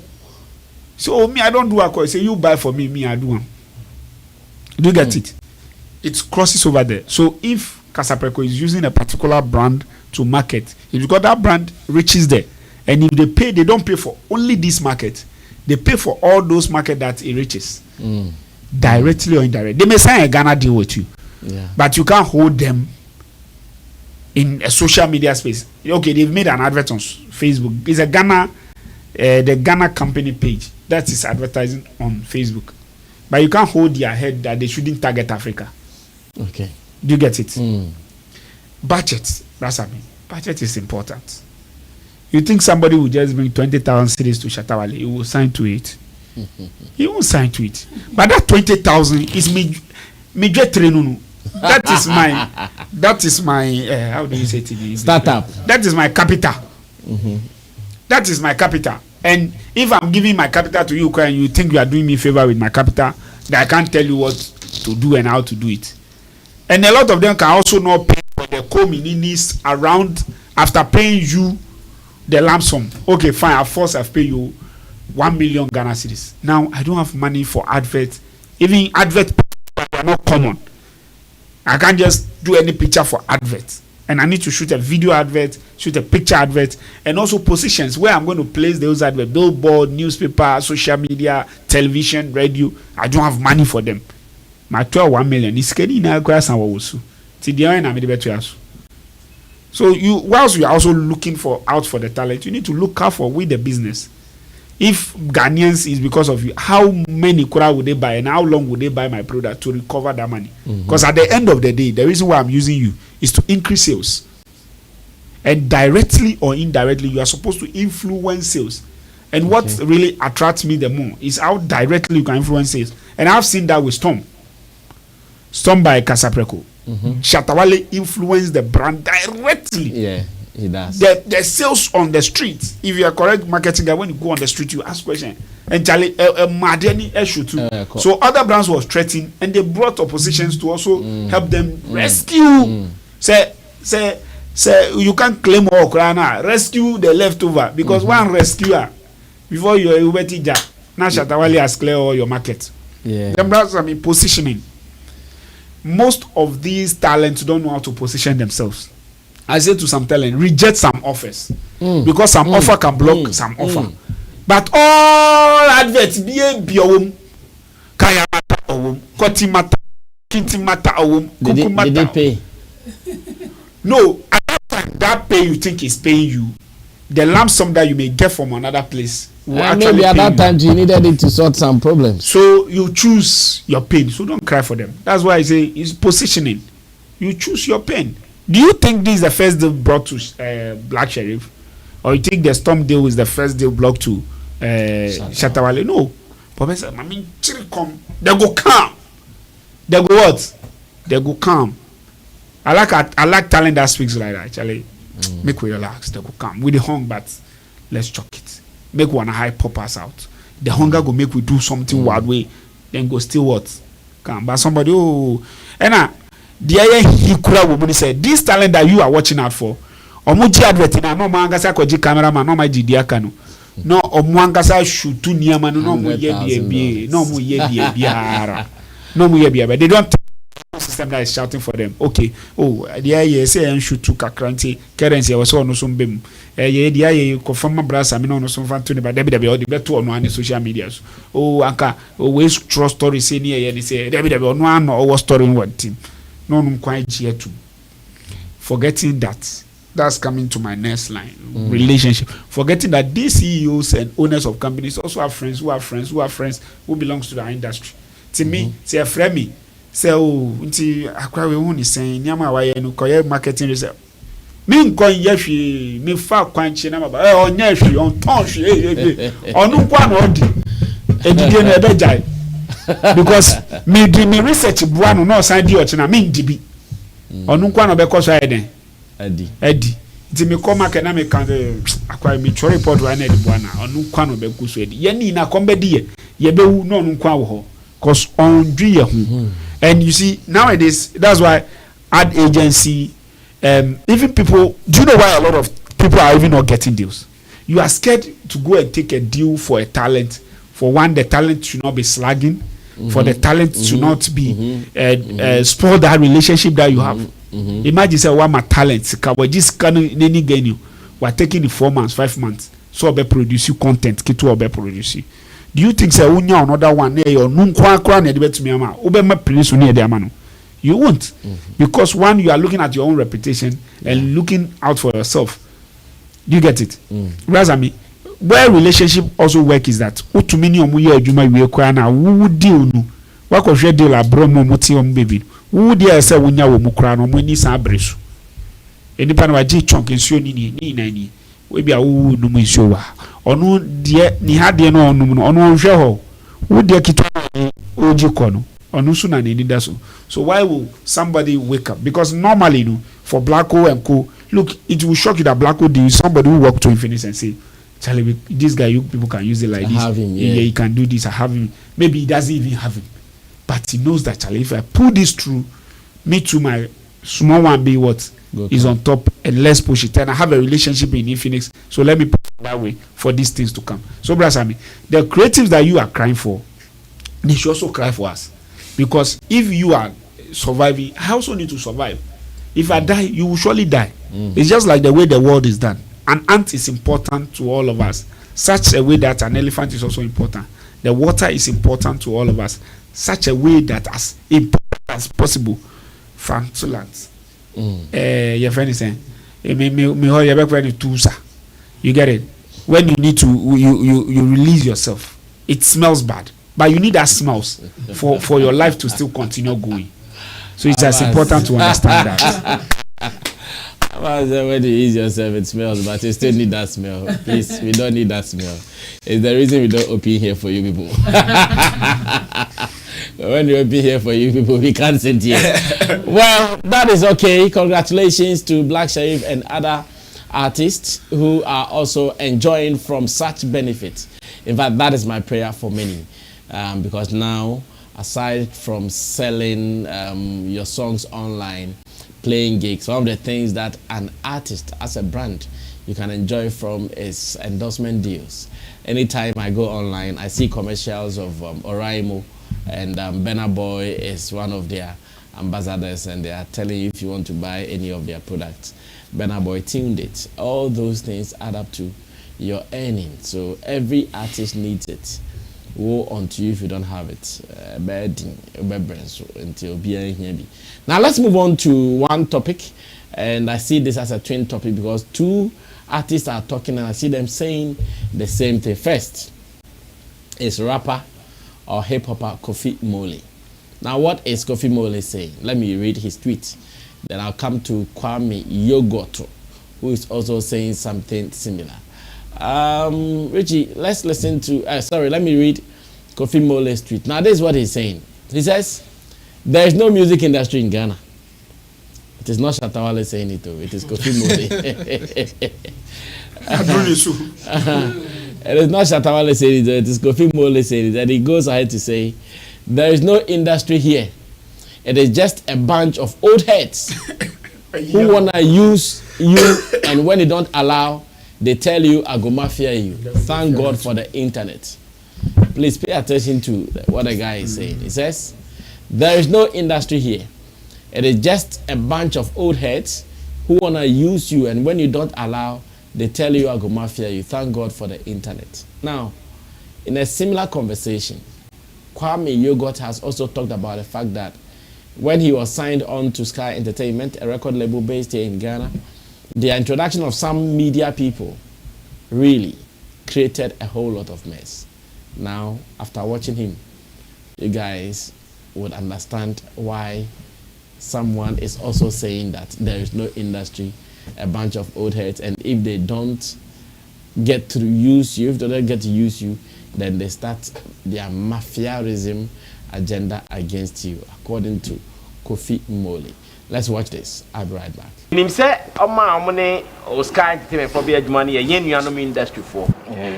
So me, I don't do a say you buy for me, I do one. Do you get it? It crosses over there. So if Kasapreko is using a particular brand to market, it's because that brand reaches there. And if they pay, they don't pay for only this market. They pay for all those markets that it reaches. Directly or indirectly. They may sign a Ghana deal with you. Yeah. But you can't hold them in a social media space. Okay, they've made an advert on Facebook. It's a Ghana, the Ghana company page that is advertising on Facebook. But you can't hold their head that they shouldn't target Africa. Okay. Do you get it? Budget. That's what I mean. Budget is important. You think somebody will just bring 20,000 cities to Shatta Wale? He will sign to it. He won't sign to it. But that 20,000 is me trenunu. That is my how do you say it? Startup. That is my capital. That is my capital. And if I'm giving my capital to you and you think you are doing me a favor with my capital, that I can't tell you what to do and how to do it. And a lot of them can also not pay for the co-mininis around after paying you the lump sum. Okay, fine, I've paid you 1 million Ghana cedis. Now I don't have money for advert. Even advert are not common. I can't just do any picture for advert. And I need to shoot a video advert, shoot a picture advert, and also positions where I'm going to place those adverts. Billboard, newspaper, social media, television, radio. I don't have money for them. My 1 million is getting in a grass and also. So whilst you are also looking out for the talent, you need to look out for with the business. If Ghanaians is because of you, how many kura would they buy and how long would they buy my product to recover that money? Because at the end of the day, the reason why I'm using you is to increase sales. And directly or indirectly, you are supposed to influence sales. And what really attracts me the more is how directly you can influence sales. And I've seen that with Storm by Kasapreko. Shatta Wale influenced the brand directly. Yeah, he does. The sales on the street. If you are correct marketing guy, when you go on the street, you ask questions. And Charlie, Madeni issue too. So other brands was threatening, and they brought oppositions to also help them rescue. Say, you can't claim all Krana. Rescue the leftover because one rescuer before you are now Shatta Wale has cleared all your market. Yeah. Them brands are positioning. Most of these talents don't know how to position themselves. I say to some talent, reject some offers because some offer can block some offer. But all adverts be kaya mata owum, koti mata, kinti mata owum, kuku mata. Did they pay? No, at that time, that pay you think is paying you, the lump sum that you may get from another place. Maybe at that time you needed it to sort some problems. So you choose your pain. So don't cry for them. That's why I say it's positioning. You choose your pain. Do you think this is the first deal brought to Black Sherif? Or you think the Storm deal is the first deal brought to Shatta Wale? No. Professor, I mean, they go calm. They go what? They go calm. I like talent that speaks like that, actually. Make we relax. They go calm. We the hung, but let's chuck it. Make one high pop us out. The hunger go make we do something wild way. Then go still what? Calm. But somebody, and the other Hikura woman said, this talent that you are watching out for, Omuji advertina, no mangasa koji cameraman, no my Jidiakano. No omwangasa shutu niamano, no mu yebi, no mu yebi, no mu yebi, but they don't system that is shouting for them. Okay, the say and shoot to kakranti currency was on some bim. The confirm my brass, I mean, on some fan to the better on social media. Anka, always trust story say near and say, on one or story in one team. No, quite yet to forgetting that. That's coming to my next line. Relationship. Forgetting that these CEOs and owners of companies also have friends who belongs to the industry. To me, say a friend me. Say nti akwa we hu ni sen nyama wa ye no koye marketing research me nko yehwe me fa kwanche na baba onya hwe on ton hwe onu kwa na odi edidie na ebe jai because me do me research bua no san di oche na me ndibi onu kwa na be koso ayeden edi nti me come market na me kan akwa me chore report wa na edi bua na onu kwa no be kuso edi ye ni na kombe di ye be hu no onu kwa wo ho cause on dwi ye hu. And you see, nowadays, that's why ad agency, even people, do you know why a lot of people are even not getting deals? You are scared to go and take a deal for a talent For one, the talent should not be slagging. For the talent to not be spoil that relationship that you have. Imagine say one my talent, we just can any gain you. We're taking the 4 months, 5 months, so be produce you content, kitu be produce. Do you think say unya another one or nunkwa na debate me ama ube ma produce ni de ama no? You won't, because one, you are looking at your own reputation and looking out for yourself. Do you get it? Whereas me, where relationship also work is that to many omuye adwuma we kwa na wo deal no wa ko hwe deal abro mo moti om baby wo deal say wonya wo mukra no mo ni sa abresu enipa na waji chonk nsuo ni nani we bia wo no mo nsuo wa onu de ni ha de no onu no onu hwe ho wo de kitwa oji ko no onu su na ni da so why will somebody wake up? Because normally no for Black Hole and Co, look, it will shock you that Black Hole deal somebody who walk to Infinix and say, Charlie, this guy, you people can use it like this. Have him, yeah, he can do this. I have him. Maybe he doesn't even have him, but he knows that Charlie, if I pull this through, me too, my small one be what is on top, and let's push it. And I have a relationship in Infinix, so let me put it that way for these things to come. So, brother Sammy, the creatives that you are crying for, they should also cry for us, because if you are surviving, I also need to survive. If I die, you will surely die. It's just like the way the world is done. An ant is important to all of us, such a way that an elephant is also important. The water is important to all of us, such a way that as important as possible. Frantulant. Your friend is saying, you get it? When you need to, you release yourself. It smells bad, but you need that smells for your life to still continue going. So it's as important to understand that. When you ease yourself, it smells, but you still need that smell. Please, we don't need that smell. It's the reason we don't open here for you people. When we open here for you people, we can't sit here. Well, that is okay. Congratulations to Black Sherif and other artists who are also enjoying from such benefits. In fact, that is my prayer for many, because now, aside from selling your songs online, playing gigs, one of the things that an artist as a brand you can enjoy from is endorsement deals. Anytime I go online, I see commercials of Oraimo, and Burna Boy is one of their ambassadors, and they are telling you if you want to buy any of their products, Burna Boy tuned it. All those things add up to your earnings. So every artist needs it. Woe unto you if you don't have it. Now let's move on to one topic, and I see this as a twin topic because two artists are talking and I see them saying the same thing. First is rapper or hip hopper Kofi Mole. Now what is Kofi Mole saying? Let me read his tweet. Then I'll come to Kwame Yogoto, who is also saying something similar. Richie, let's listen to let me read Kofi Mole's tweet. Now this is what he's saying. He says there is no music industry in Ghana. It is not Shatta Wale saying it though. It is Kofi Mole. It is not Shatta Wale saying it. It is Kofi Mole saying it. And he goes ahead to say there is no industry here. It is just a bunch of old heads who wanna use you, and when they don't allow, they tell you, I go mafia you. Thank God for the internet. Please pay attention to what the guy is saying. He says, there is no industry here. It is just a bunch of old heads who want to use you, and when you don't allow, they tell you, I go mafia you. Thank God for the internet. Now, in a similar conversation, Kwame Yogot has also talked about the fact that when he was signed on to Sky Entertainment, a record label based here in Ghana, the introduction of some media people really created a whole lot of mess. Now, after watching him, you guys would understand why someone is also saying that there is no industry, a bunch of old heads, and if they don't get to use you, if they don't get to use you, then they start their mafiaism agenda against you, according to Kofi Mole. Let's watch this. I'll be right back. Nim say money or Sky Entertainment for be money yen you industry for.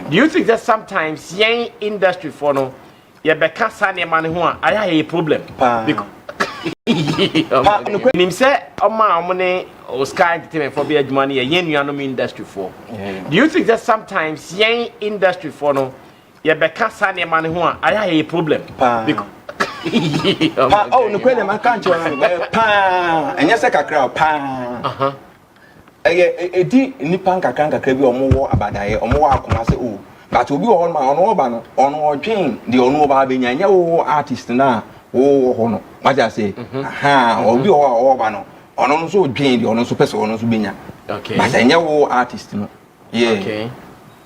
Do you think that sometimes yen industry for no you be can money who I have a problem? Nim say money or Sky Entertainment for be money yen you industry for. Do you think that sometimes yen industry for no ye beka sa ne man ho a aya ye problem oh no kwele man kan cho pa enya se kakra pa edi nipa kakra bi omo abadaye omo akoma se o but obi wo ma ono ba no ono odwen de ono ba benya nya wo artist na wo ho no maja say obi wo ba no ono no so odwen de ono so pese ono so benya okay but nya wo artist no yeah okay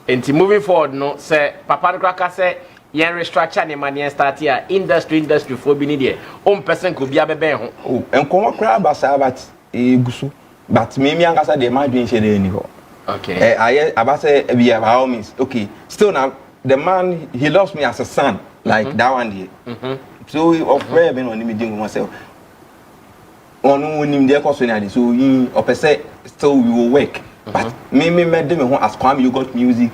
and moving forward no say papa kraka say yen restructure ne man yen start here industry for bi ni de person ko bia bebe ho oh enko kra ba sa but egusu but me angasa de ma dwen shede ni ho okay I say be by all means okay still now the man he loves me as a son like that one there so of prayer been on him doing myself on him there cause so he opposite still we will work but me made them as Kwame you got music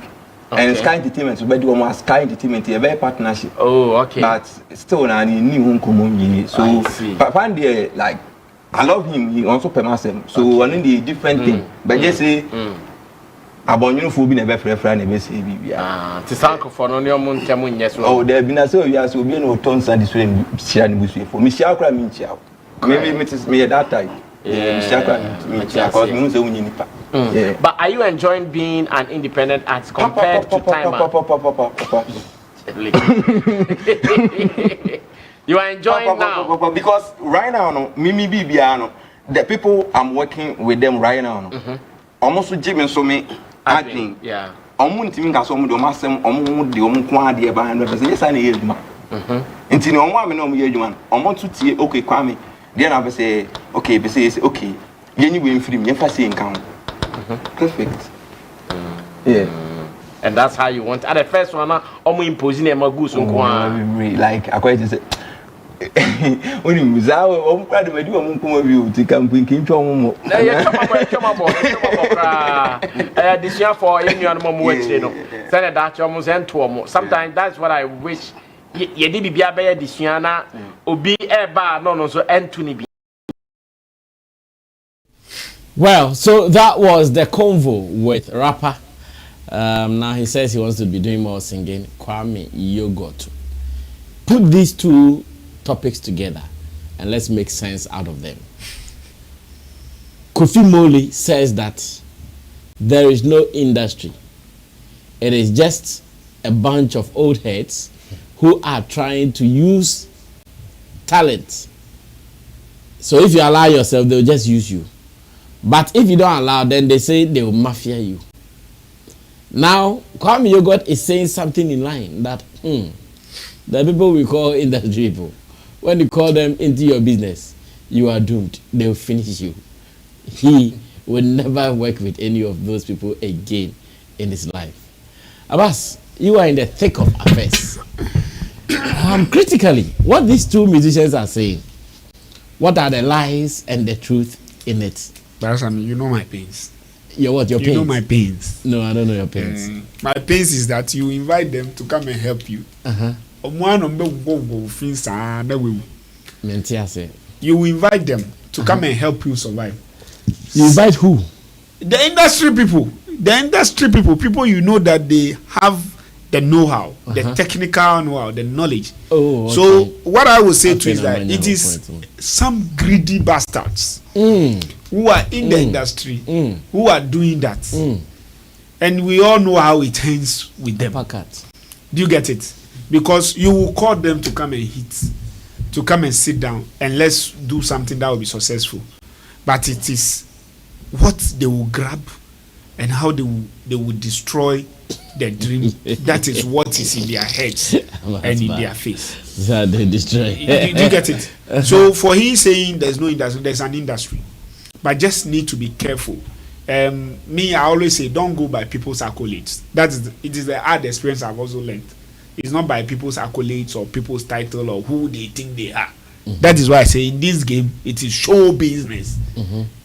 and Sky Entertainment so be do as Sky Entertainment a very partnership okay but still now he knew who come so one day like I love him he also permits so one the different thing but just say abonyu fo bi na be frefra na be say bibia ti sanko for no ne omo ntemu nyeso oh there be na say obi aso obi na oton sa di so ni sia ni busu fo mi sia akra mi ntia maybe me that time mi sia akra mi ntia cause me say unyi nipa but are you enjoying being an independent artist compared to time you are enjoying now because right now no mimi bibia no the people I'm working with them right now no almost Jimmy so me acting yeah omo ntimi nka so omo do masem omo de omo ko ade ba 100% yes na ye adwuma ntini omo ame na omo ye adwuma omo tutie okay Kwame there na be say okay be say okay yenyi we mfiri me fa say nkan perfect yeah and that's how you want at the first one omo impose na magu so nko like akwai say oni muzao omkwade madi wa munkoma bi utika mpinki ntwa omo na ye choma bo kra addition for anyone mo wachire no say that omo say nto omo sometimes that's what I wish ye di bibia be addition na obi eba no so ento ni bi. Well, so that was the convo with rapper. Now he says he wants to be doing more singing. Kwame Yogoto. Put these two topics together and let's make sense out of them. Kofi Mole says that there is no industry. It is just a bunch of old heads who are trying to use talent. So if you allow yourself, they'll just use you. But if you don't allow, then they say they will mafia you. Now, Kwame Yogot is saying something in line that the people we call industry people, when you call them into your business, you are doomed. They will finish you. He will never work with any of those people again in his life. Abbas, you are in the thick of affairs. Critically, what these two musicians are saying, what are the lies and the truth in it? But I mean, you know my pains. Your pains? You know my pains. No, I don't know your pains. My pains is that you invite them to come and help you. You invite them to come and help you survive. You invite who? The industry people. People you know that they have the know-how, the technical know-how, the knowledge. Oh, okay. So what I would say to you is that it is some greedy bastards who are in the industry who are doing that. And we all know how it ends with them. Do you get it? Because you will call them to come and hit, to come and sit down and let's do something that will be successful. But it is what they will grab and how they will destroy the dream. That is what is in their heads and in their face. That they destroy. Do you get it? So for him saying there's no industry, there's an industry, but just need to be careful. Me, I always say don't go by people's accolades. It is the hard experience I've also learned. It's not by people's accolades or people's title or who they think they are. That is why I say in this game it is show business.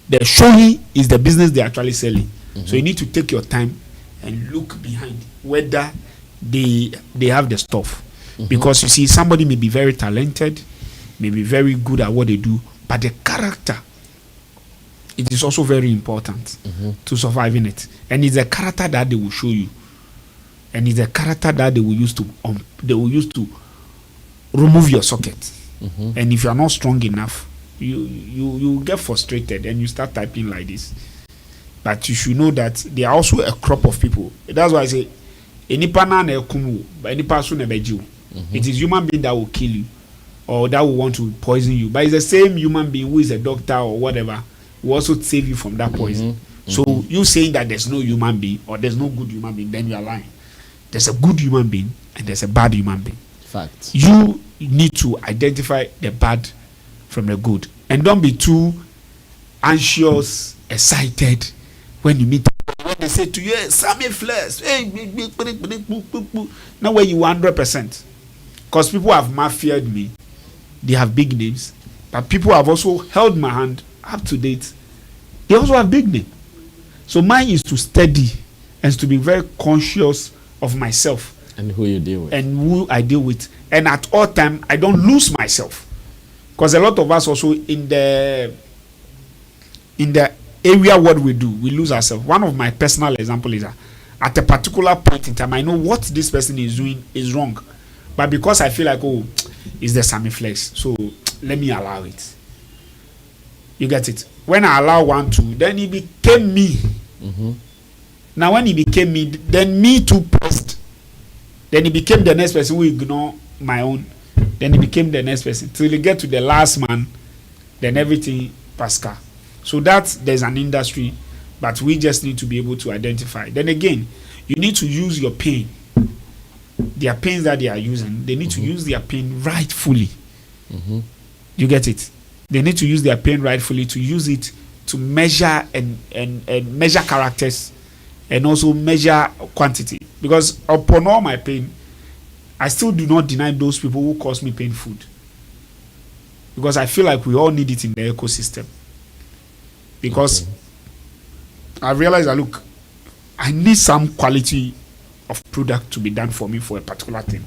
The showing is the business they're actually selling. So you need to take your time and look behind whether they have the stuff. Because you see, somebody may be very talented, may be very good at what they do, but the character, it is also very important to survive in it. And it's a character that they will show you. and it's a character that they will use to remove your socket. Mm-hmm. And if you are not strong enough, you get frustrated and you start typing like this. But you should know that there are also a crop of people. That's why I say, it is human being that will kill you or that will want to poison you. But it's the same human being who is a doctor or whatever who also save you from that poison. Mm-hmm. So you saying that there's no human being or there's no good human being, then you are lying. There's a good human being and there's a bad human being. Fact. You need to identify the bad from the good. And don't be too anxious, excited when you meet. When they say to you, hey, Sammy Flex, hey, now when you 100%. Because people have mafiaed me. They have big names. But people have also held my hand up to date. They also have big names. So mine is to study and to be very conscious of myself. And who you deal with. And who I deal with. And at all time, I don't lose myself. Because a lot of us also in the area what we do, we lose ourselves. One of my personal example is that at a particular point in time, I know what this person is doing is wrong. But because I feel like, oh, it's the Sammy Flex, so let me allow it. You get it? When I allow one to, then he became me. Mm-hmm. Now when he became me, then me too pressed. Then he became the next person who ignore my own. Then he became the next person. Till he get to the last man, then everything Pascal. So that there's an industry, but we just need to be able to identify. Then again, you need to use your pain. Their pains that they are using, they need to use their pain rightfully. Mm-hmm. You get it? They need to use their pain rightfully to use it to measure and measure characters and also measure quantity. Because upon all my pain, I still do not deny those people who cause me pain food. Because I feel like we all need it in the ecosystem. Because I realize that, look, I need some quality of product to be done for me for a particular thing.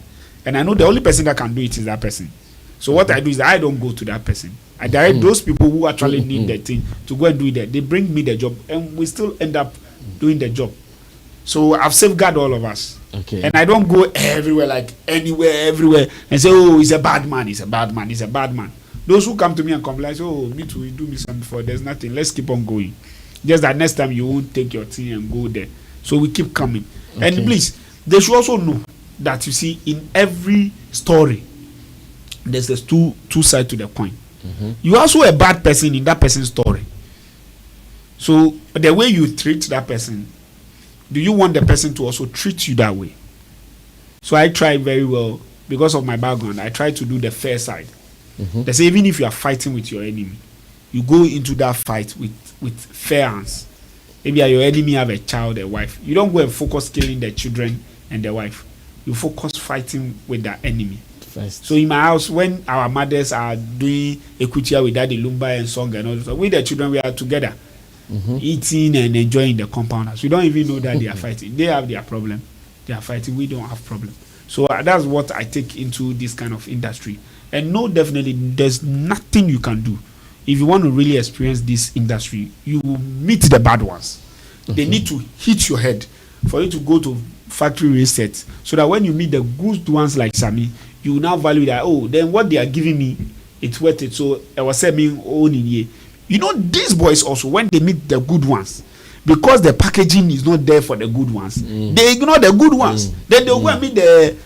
And I know the only person that can do it is that person. So what I do is I don't go to that person. I direct those people who actually need the thing to go and do it. They bring me the job and we still end up doing the job. So I've safeguarded all of us. Okay. And I don't go everywhere, like anywhere, everywhere, and say, oh, he's a bad man, he's a bad man, he's a bad man. Those who come to me and complain, say, oh, me too, you do me something before, there's nothing, let's keep on going. Just that next time you won't take your thing and go there. So we keep coming. Okay. And please, they should also know that, you see, in every story, there's this two sides to the coin. Mm-hmm. You're also a bad person in that person's story. So the way you treat that person, do you want the person to also treat you that way? So I try very well, because of my background, I try to do the fair side. Mm-hmm. They say even if you are fighting with your enemy, you go into that fight with fair hands. Maybe your enemy have a child, a wife. You don't go and focus killing the children and the wife. You focus fighting with the enemy. First. So in my house, when our mothers are doing equity with Daddy Lumba and song and all that, we the children, we are together. Mm-hmm. Eating and enjoying the compounders. We don't even know that they are fighting. They have their problem. They are fighting. We don't have problem. So that's what I take into this kind of industry. And no, definitely, there's nothing you can do. If you want to really experience this industry, you will meet the bad ones. Mm-hmm. They need to hit your head for you to go to factory reset, so that when you meet the good ones like Sammy, you will now value that, oh, then what they are giving me, it's worth it. So I was saying, oh, you know, these boys also, when they meet the good ones, because the packaging is not there for the good ones, they ignore the good ones. Then they'll go and meet the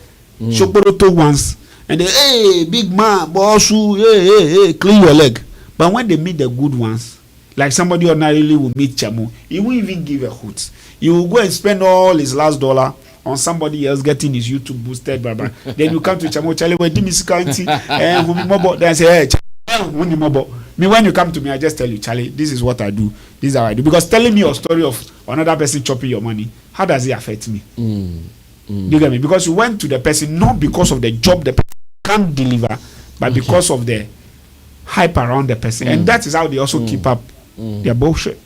Shokoroto ones, and they, hey, big man, boss, hey, clean your leg. But when they meet the good ones, like somebody ordinarily will meet Chamo, he won't even give a hoot. He will go and spend all his last dollar on somebody else getting his YouTube boosted, blah, blah. Then you come to Chamo, Charlie, where do me security? Then I say, hey, me, when you come to me, I just tell you, Charlie, this is what I do. This is how I do. Because telling me a story of another person chopping your money, how does it affect me? You get me? Because you went to the person not because of the job the person can't deliver, but because of the hype around the person. And that is how they also keep up their bullshit.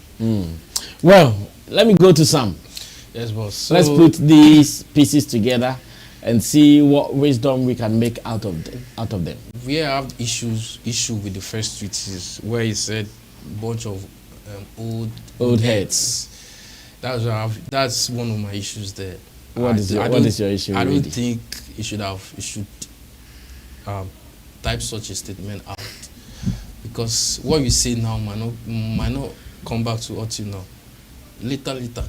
Well, let me go to Sam. Yes, boss. So let's put these pieces together and see what wisdom we can make out of them. We have issue with the first tweets where he said bunch of old heads. That's one of my issues there. What is your issue? I don't really? think you should type such a statement out, because what you say now might not come back to hurt you now. Later, they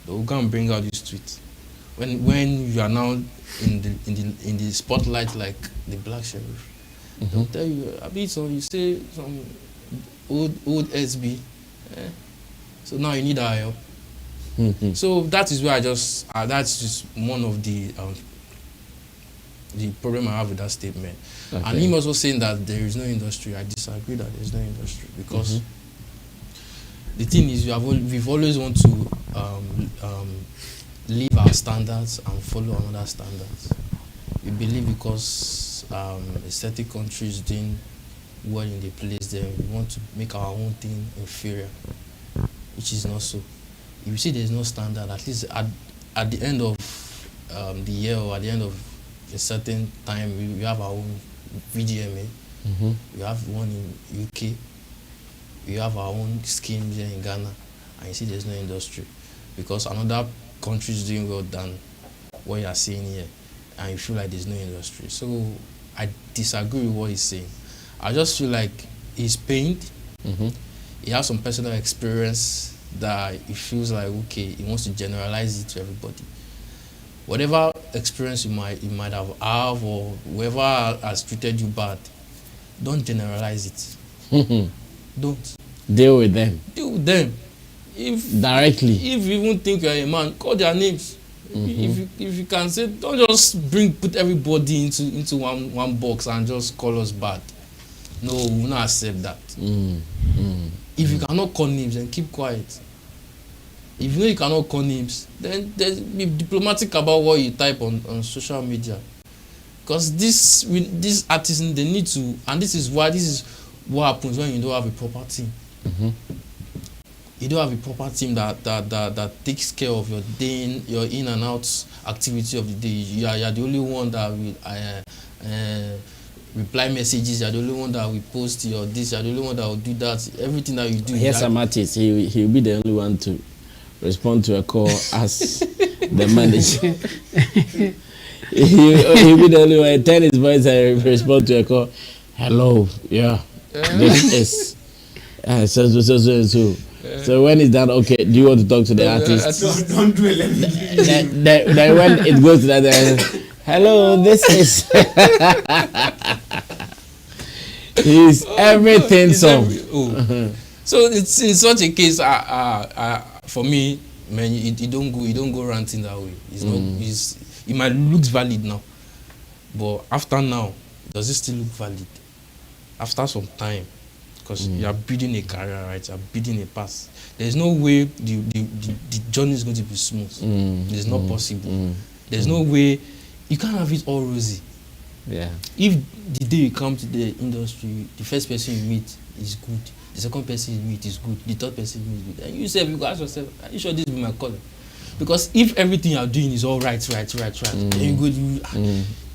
will go and bring out this tweet. When you are now in the spotlight like the Black Sherif, they'll tell you, you say some old SB, so now you need our help. So that is where that's just one of the problem I have with that statement. Okay. And him also saying that there is no industry. I disagree that there is no industry, because the thing is, we've always want to leave our standards and follow another standards. We believe because a certain country is doing well in the place, then we want to make our own thing inferior, which is not so. If you see there's no standard, at least at the end of the year, or at the end of a certain time, we have our own VGMA. We have one in UK. We have our own scheme here in Ghana, and you see there's no industry, because another country is doing well than what you are seeing here, and you feel like there's no industry. So I disagree with what he's saying. I just feel like he's pained. He has some personal experience that he feels like, okay, he wants to generalize it to everybody. Whatever experience you might have, or whoever has treated you bad, don't generalize it. Don't. Deal with them. Deal with them. If directly. If you even think you're a man, call their names. If you can say, don't just put everybody into one box and just call us bad. No, we will not accept that. If you cannot call names, then keep quiet. If you know you cannot call names, then be diplomatic about what you type on social media. Because these artists, they need to, and this is what happens when you don't have a proper team. You don't have a proper team that takes care of your in and out activity of the day. You are the only one that will reply messages. You are the only one that will post your this. You are the only one that will do that. Everything that you do. Here's some artist. He'll be the only one to respond to a call as the manager. He'll be the only one. Turn his voice and respond to a call. Hello, yeah. This is so. So when it's done, okay, do you want to talk to the artist? Don't do it. Then when it goes to that, hello, this is. He's everything. So it's in such a case. For me, man, you don't go ranting that way. It might look valid now, but after now, does it still look valid? After some time, because you are building a career, right? You are building a path. There's no way the journey is going to be smooth. It's not possible. There's no way. You can't have it all rosy. Yeah. If the day you come to the industry, the first person you meet is good, the second person you meet is good, the third person you meet is good, and you say, you go ask yourself, are you sure this will be my color? Because if everything you are doing is all right, then you go.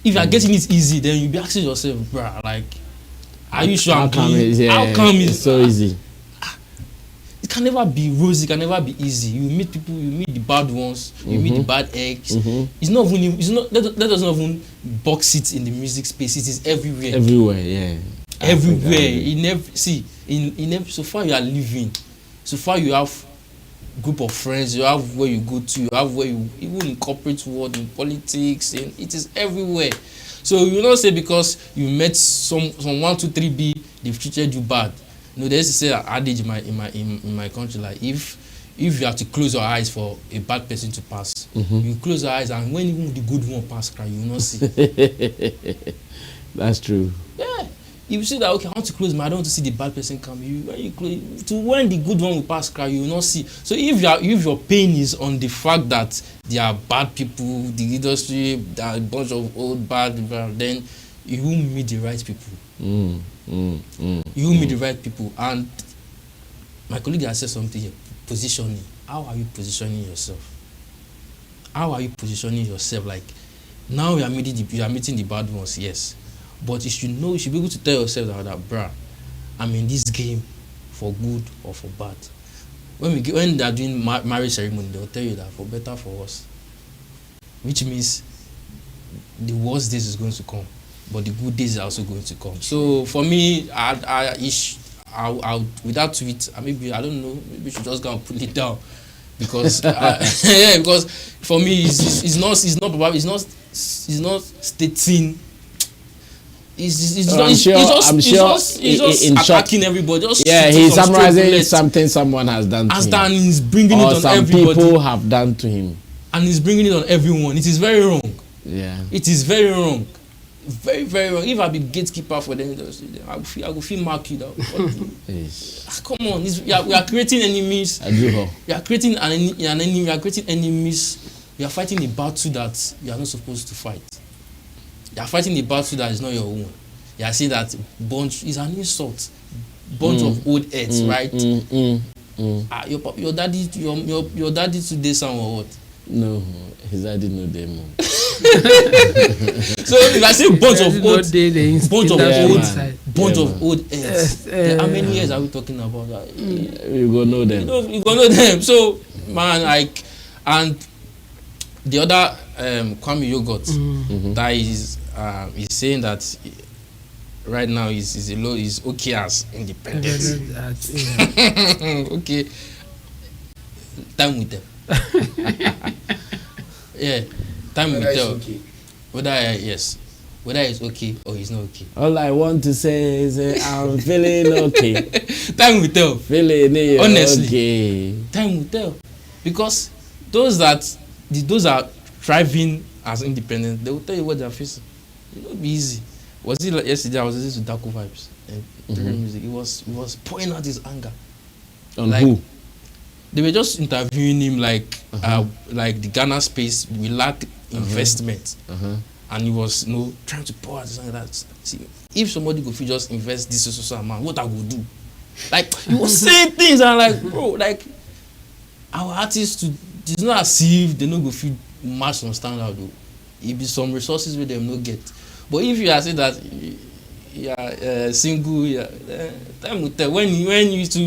If you are getting it easy, then you be asking yourself, bruh, like, are you sure how come it's so easy? It can never be rosy, it can never be easy. You meet people, you meet the bad ones, you meet the bad eggs. That doesn't even box it in the music space. It is everywhere. Everywhere, yeah. Everywhere. So far you are living. So far you have group of friends, you have where you go to, you have where you, even in corporate world, in politics, and it is everywhere. So you not say because you met some 1, 2, 3B, they've treated you bad. No, there's to say adage in my country, like if you have to close your eyes for a bad person to pass, you close your eyes, and when even the good one pass, you will not see. That's true. Yeah. If you say that, okay, I want to close my, I don't want to see the bad person come. When the good one will pass, you will not see. So if your pain is on the fact that there are bad people, the industry, there are a bunch of old bad, then you will meet the right people. You will meet the right people. And my colleague has said something here, positioning. How are you positioning yourself? How are you positioning yourself? Like, now you are meeting the bad ones, yes. But you should be able to tell yourself that bruh, I'm in this game for good or for bad. When they are doing marriage ceremony, they'll tell you that for better, for worse. which means the worst days is going to come, but the good days are also going to come. So for me, I with that tweet, maybe I don't know, maybe we should just go and put it down, because yeah, because for me it's not stating. I'm sure he's attacking everybody. He's summarizing something someone has done to him. And he's bringing it on some everybody. People have done to him. And he's bringing it on everyone. It is very wrong. Yeah. It is very wrong. Very, very wrong. If I be gatekeeper for them, I will feel marked out. Come on, we are creating enemies. We are creating an enemy. We are creating enemies. We are fighting a battle that you are not supposed to fight. You are fighting a battle that is not your own. You are saying that bunch is an insult. Bunch of old heads, right? Your daddy today sound or what? No, his daddy no demo. So if I say bunch of old heads, how many years are we talking about? You go know them. You go know them. So man, like, and the other Kwame Yogurt that is saying that right now is okay as independence. Okay, time with them. Yeah, time will tell whether it's okay or it's not okay. All I want to say is I'm feeling okay. Time will tell. Feeling honestly, okay. Time will tell, because those are thriving as independent, they will tell you what they're facing. It will be easy. Was it like yesterday? I was listening to Daco Vibes and music. It was pouring out his anger. On who? They were just interviewing him like the Ghana space we lack investment, and he was trying to pour out his anger. That see, if somebody could just invest this social amount, what I would do? Like he was saying things, and I'm like, bro, like our artists it's not as if they no go feel match some standard though. It be some resources where them no get. But if you are saying that single, time will tell. When you to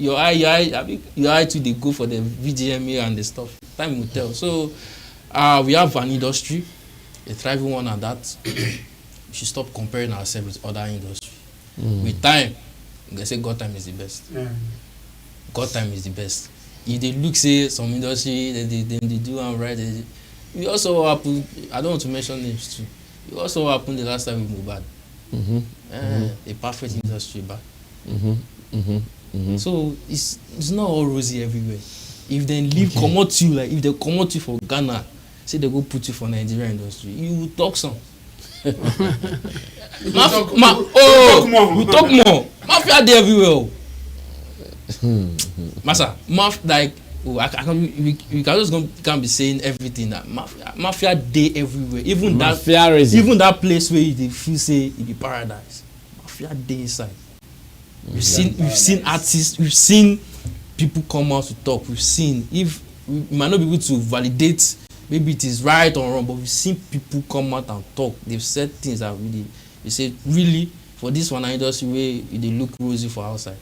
your eye to they go for the VGMA and the stuff. Time will tell. So we have an industry, a thriving one, and that we should stop comparing ourselves with other industry. With time, they say God time is the best. God time is the best. If they look say some industry they do and right, we also happen. I don't want to mention names too. It also happened the last time with Mubad. A perfect industry back. So it's not all rosy everywhere. If they leave come out you, like if they come out you for Ghana, say they go put you for Nigerian industry, you will talk some. We talk more. Mafia there everywhere. Massa, like we can just can't be saying everything that mafia day everywhere. Even that place where you feel say it be paradise. Mafia day inside. We've seen artists, we've seen people come out to talk. We've seen, if we might not be able to validate maybe it is right or wrong, but we've seen people come out and talk. They've said things that really, they say really for this one industry where they look rosy for outside.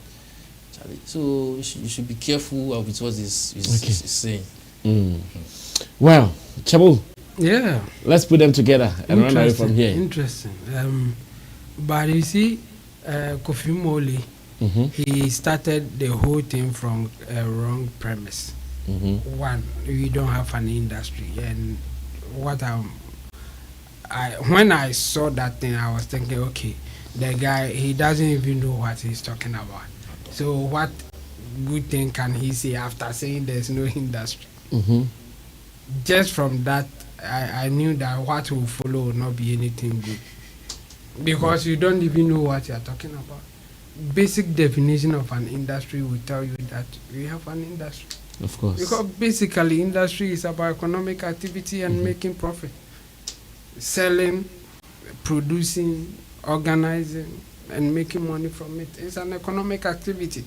So you should be careful of what is saying. Well, Chabu. Yeah. Let's put them together and run away from here. Interesting. But you see, Kofi Mole, he started the whole thing from a wrong premise. One, we don't have an industry, and when I saw that thing, I was thinking, okay, the guy, he doesn't even know what he's talking about. So what good thing can he say after saying there's no industry? Just from that, I knew that what will follow will not be anything good, because you don't even know what you're talking about. Basic definition of an industry will tell you that we have an industry. Of course. Because basically industry is about economic activity and making profit. Selling, producing, organizing, and making money from it. It's an economic activity.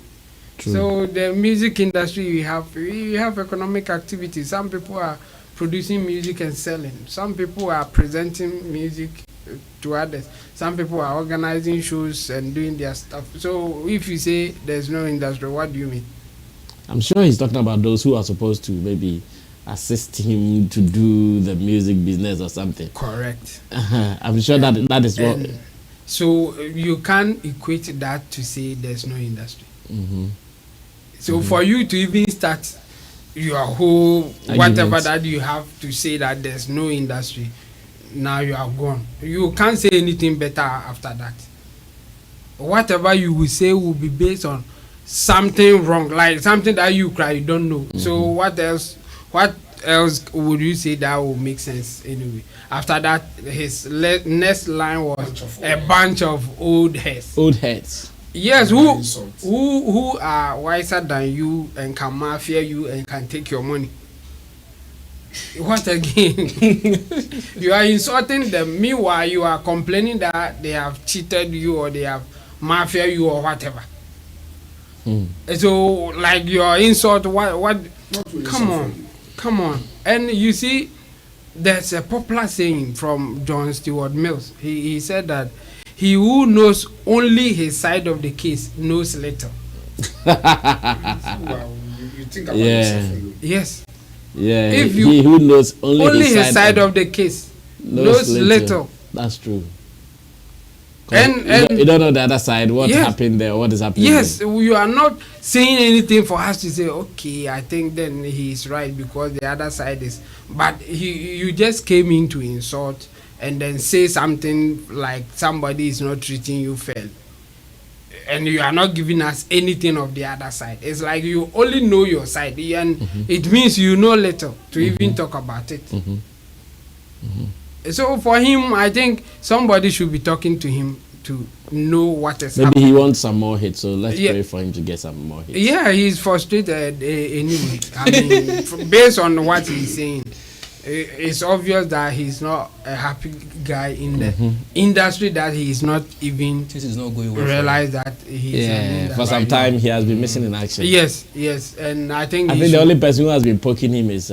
True. So the music industry, we have economic activity. Some people are producing music and selling. Some people are presenting music to others. Some people are organizing shows and doing their stuff. So if you say there's no industry, what do you mean? I'm sure he's talking about those who are supposed to maybe assist him to do the music business or something. Correct. I'm sure that is what. So you can't equate that to say there's no industry. So for you to even start your whole whatever that you have to say that there's no industry, now you are gone. You can't say anything better after that. Whatever you will say will be based on something wrong, like something that you don't know. So what else would you say that will make sense anyway? After that, his next line was a bunch of old heads. Old heads. Yes, who are wiser than you and can mafia you and can take your money. What again? You are insulting them. Meanwhile, you are complaining that they have cheated you or they have mafia you or whatever. So, like your insult, what? Come on. And you see, there's a popular saying from John Stuart Mills. He said that he who knows only his side of the case knows little. Well, you think about yourself. Yes. Yeah. If he who knows only his side of the case knows little. That's true. And you don't know the other side, what happened there, what is happening. Yes, you are not saying anything for us to say, okay, I think then he's right because the other side is. But you just came in to insult and then say something like somebody is not treating you fair. And you are not giving us anything of the other side. It's like you only know your side, and it means you know little to even talk about it. So for him, I think somebody should be talking to him to know what is happening. Maybe he wants some more hits, so let's pray for him to get some more hits. Yeah, he's frustrated anyway. I mean, based on what he's saying, it's obvious that he's not a happy guy in the industry, that he is not even realize that he's for some time he has been missing in action. Yes, and I think the only person who has been poking him is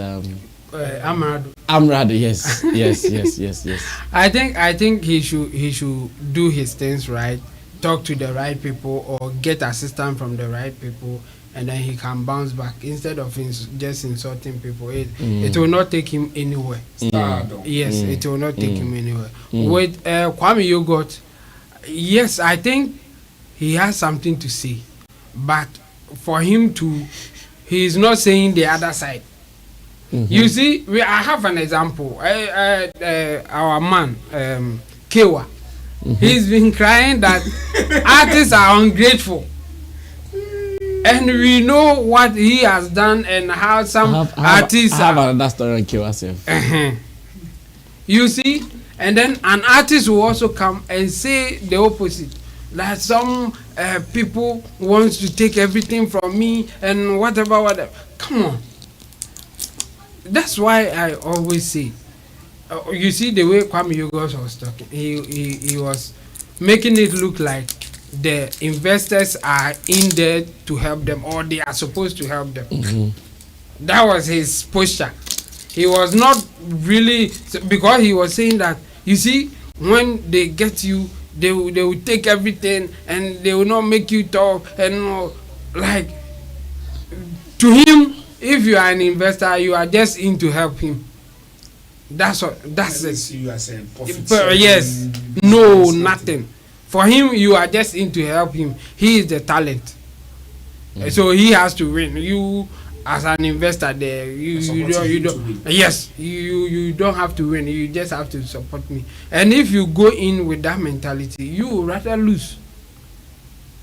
Amrado, yes. I think he should do his things right, talk to the right people, or get assistance from the right people, and then he can bounce back instead of just insulting people. It will not take him anywhere. It will not take him anywhere. With Kwame Yogurt, yes, I think he has something to say, but for him to, he is not saying the other side. You see, I have an example. Our man, Kewa, he's been crying that artists are ungrateful. And we know what he has done and how some artists have another story on Kewa. You see, and then an artist will also come and say the opposite. That some people wants to take everything from me and whatever. Come on. That's why I always say, you see the way Kwame Yogos was talking, he was making it look like the investors are in there to help them, or they are supposed to help them. That was his posture. He was not really, because he was saying that, you see, when they get you, they will take everything and they will not make you talk, and like, to him, if you are an investor, you are just in to help him. That's it. You are saying profit. Yes. No, nothing. For him, you are just in to help him. He is the talent. So he has to win. You, as an investor there, you don't. Yes, you don't have to win. You just have to support me. And if you go in with that mentality, you will rather lose.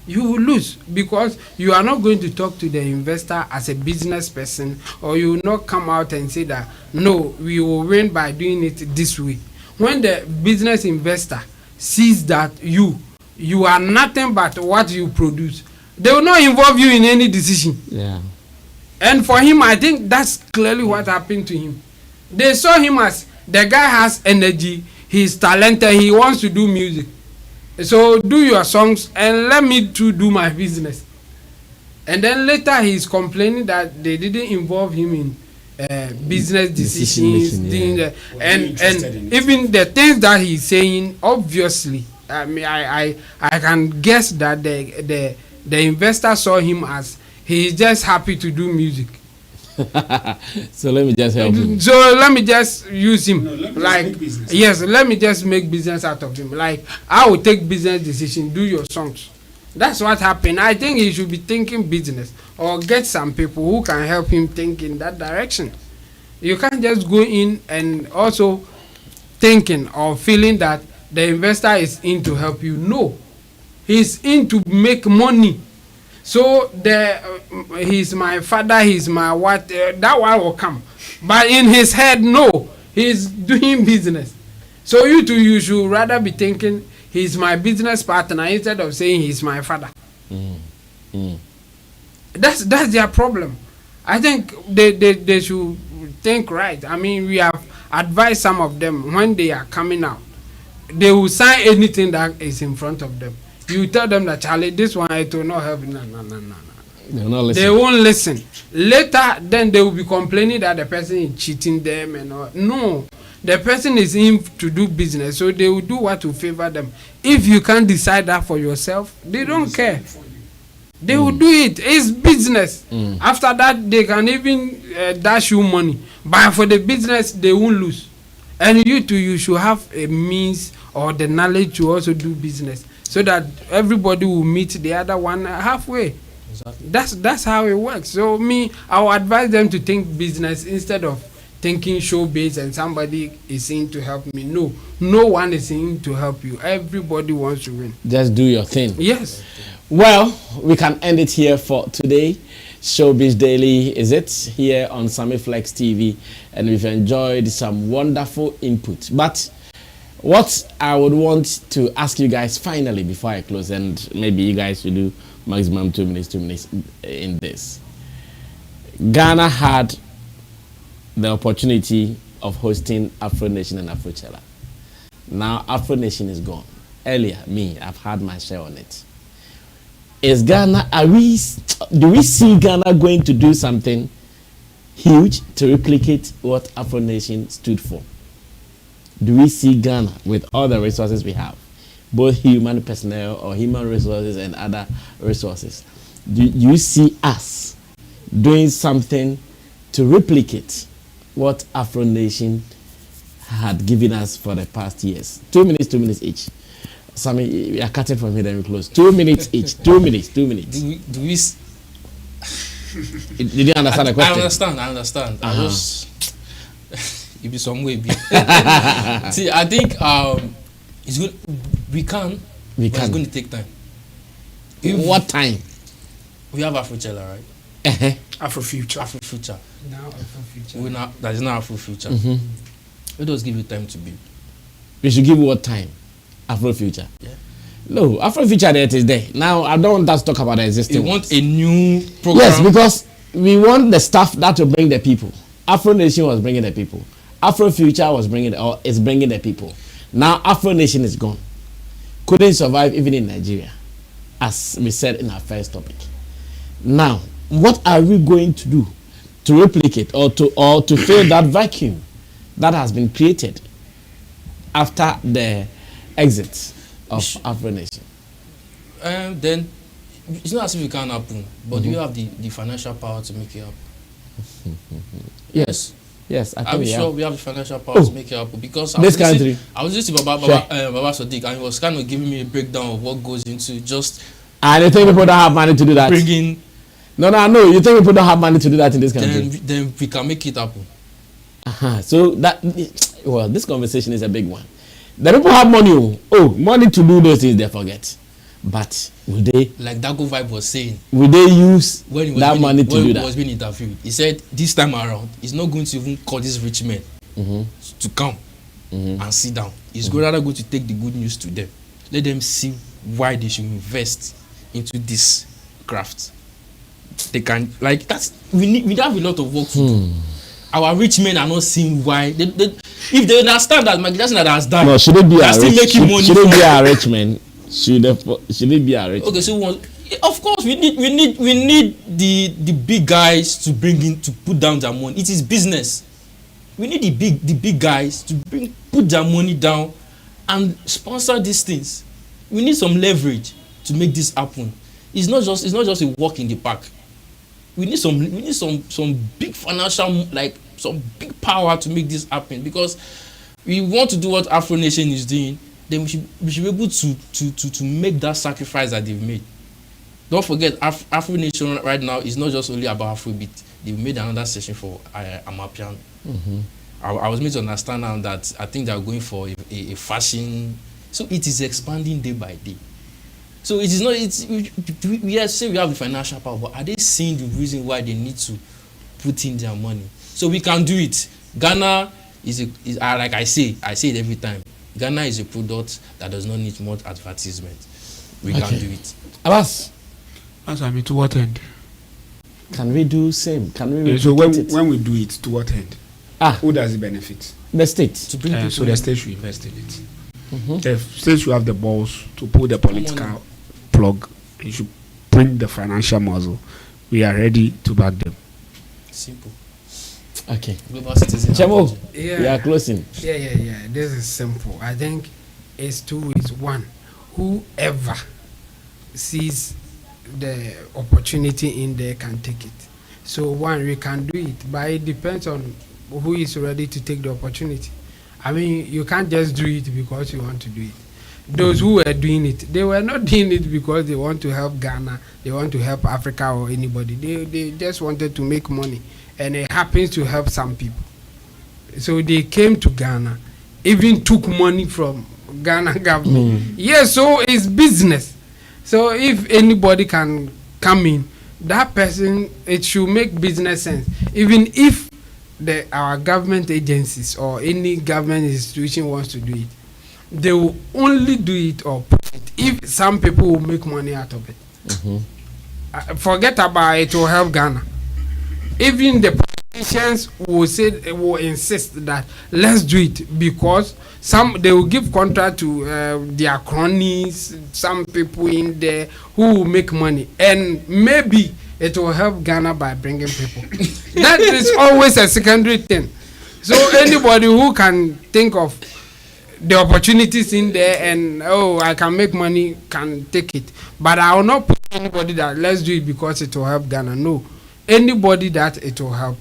You will lose, because you are not going to talk to the investor as a business person, or you will not come out and say that, no, we will win by doing it this way. When the business investor sees that you are nothing but what you produce, they will not involve you in any decision. Yeah. And for him, I think that's clearly what happened to him. They saw him as the guy has energy, he's talented, he wants to do music. So do your songs and let me to do my business. And then later he's complaining that they didn't involve him in business decisions, and even the things that he's saying. Obviously, I mean, I can guess that the investor saw him as he's just happy to do music. So let me just help him. So let me just use him. No, let me just Like make business. yes, let me just make business out of him. Like I will take business decision, do your songs. That's what happened. I think he should be thinking business or get some people who can help him think in that direction. You can't just go in and also thinking or feeling that the investor is in to help you. No, he's in to make money. So he's my father, he's my what, that one will come. But in his head, no, he's doing business. So you should rather be thinking he's my business partner instead of saying he's my father. That's their problem. I think they should think right. I mean, we have advised some of them when they are coming out, they will sign anything that is in front of them. You tell them that, Charlie, this one it will not help. No. They will not listen. They won't listen. Later, then they will be complaining that the person is cheating them and all. No, the person is in to do business, so they will do what will favor them. If you can't decide that for yourself, they don't care. They will do it. It's business. After that, they can even dash you money. But for the business, they won't lose. And you should have a means or the knowledge to also do business, so that everybody will meet the other one halfway. Exactly. That's how it works. So I will advise them to think business instead of thinking showbiz and somebody is in to help me. No one is in to help you. Everybody wants to win. Just do your thing. Yes. Well, we can end it here for today. Showbiz Daily is it here on Sammy Flex TV, and we've enjoyed some wonderful input. But what I would want to ask you guys finally before I close, and maybe you guys should do maximum 2 minutes in this. Ghana had the opportunity of hosting Afro Nation and Afrochella. Now Afro Nation is gone. Earlier, I've had my share on it. Is Ghana, do we see Ghana going to do something huge to replicate what Afro Nation stood for? Do we see Ghana, with all the resources we have, both human personnel or human resources and other resources, do you see us doing something to replicate what Afro Nation had given us for the past years? 2 minutes each. Sammy, we are cutting from here, then we close. 2 minutes each. 2 minutes. Do we Did you understand the question? I understand. I just it be some way. See, I think it's good. We can. It's going to take time. What time? We have Afrochella, right? Afrofuture. Now Afrofuture. That is not Afrofuture. Let us give it time to build. We should give what time? Afrofuture. Yeah. No, Afrofuture that is there. Now I don't want us to talk about the existing. We want a new program. Yes, because we want the stuff that will bring the people. Afro Nation was bringing the people. Afrofuture is bringing the people. Now Afro Nation is gone. Couldn't survive even in Nigeria, as we said in our first topic. Now, what are we going to do to replicate or to fill that vacuum that has been created after the exit of Afro Nation? Then it's not as if it can't happen, but do you have the financial power to make it happen? Yes, I think I'm sure we have the financial power to make it happen, because I was listening to Baba Sadiq, and he was kind of giving me a breakdown of what goes into just. And you think people don't have money to do that? Bringing. No. You think people don't have money to do that in this country? Then we can make it happen. So this conversation is a big one. The people have money. Money to do those things they forget. But will they? Like Dago Vibe was saying. Will they use that money to do that? When he was being interviewed, he said this time around, he's not going to even call these rich men to come and sit down. He's rather going to take the good news to them. Let them see why they should invest into this craft. They can we have a lot of work to do. Our rich men are not seeing why. If they understand that Michael Jackson has died, no, should it be still making money? Should it be a rich man? Should it be a rich? Okay, so of course we need the big guys to bring in, to put down their money. It is business. We need the big guys to put their money down and sponsor these things. We need some leverage to make this happen. It's not just a walk in the park. we need some big financial, like some big power to make this happen, because we want to do what Afro Nation is doing. Then we should be able to make that sacrifice that they've made. Don't forget, Afro Nation right now is not just only about Afrobeat. They've made another session for Amapiano. I was made to understand now that I think they're going for a fashion. So it is expanding day by day. So it is not. We are saying we have the financial power, but are they seeing the reason why they need to put in their money? So we can do it. Ghana is like I say it every time. Ghana is a product that does not need much advertisement. We can do it. Abbas, I mean, to what end? Can we do same? Can we? So when we do it, to what end? Who does it benefit? The state. To bring people so the state should invest in it. The state should have the balls to pull the political plug. It should bring the financial muscle. We are ready to back them. Simple. Okay. Global citizen. Chemo, Yeah. we are closing. Yeah. This is simple. I think it's two ways. One, whoever sees the opportunity in there can take it. So one, we can do it, but it depends on who is ready to take the opportunity. I mean, you can't just do it because you want to do it. Those who were doing it, they were not doing it because they want to help Ghana, they want to help Africa or anybody. They just wanted to make money, and it happens to help some people. So they came to Ghana, even took money from Ghana government. Yes, so it's business. So if anybody can come in, that person, it should make business sense. Even if our government agencies or any government institution wants to do it, they will only do it or profit if some people will make money out of it. Forget about it, will help Ghana. Even the politicians will insist that let's do it, because they will give contract to their cronies, some people in there who will make money, and maybe it will help Ghana by bringing people. That is always a secondary thing. So anybody who can think of the opportunities in there and I can make money can take it, but I will not put anybody that let's do it because it will help Ghana. No, anybody that it will help,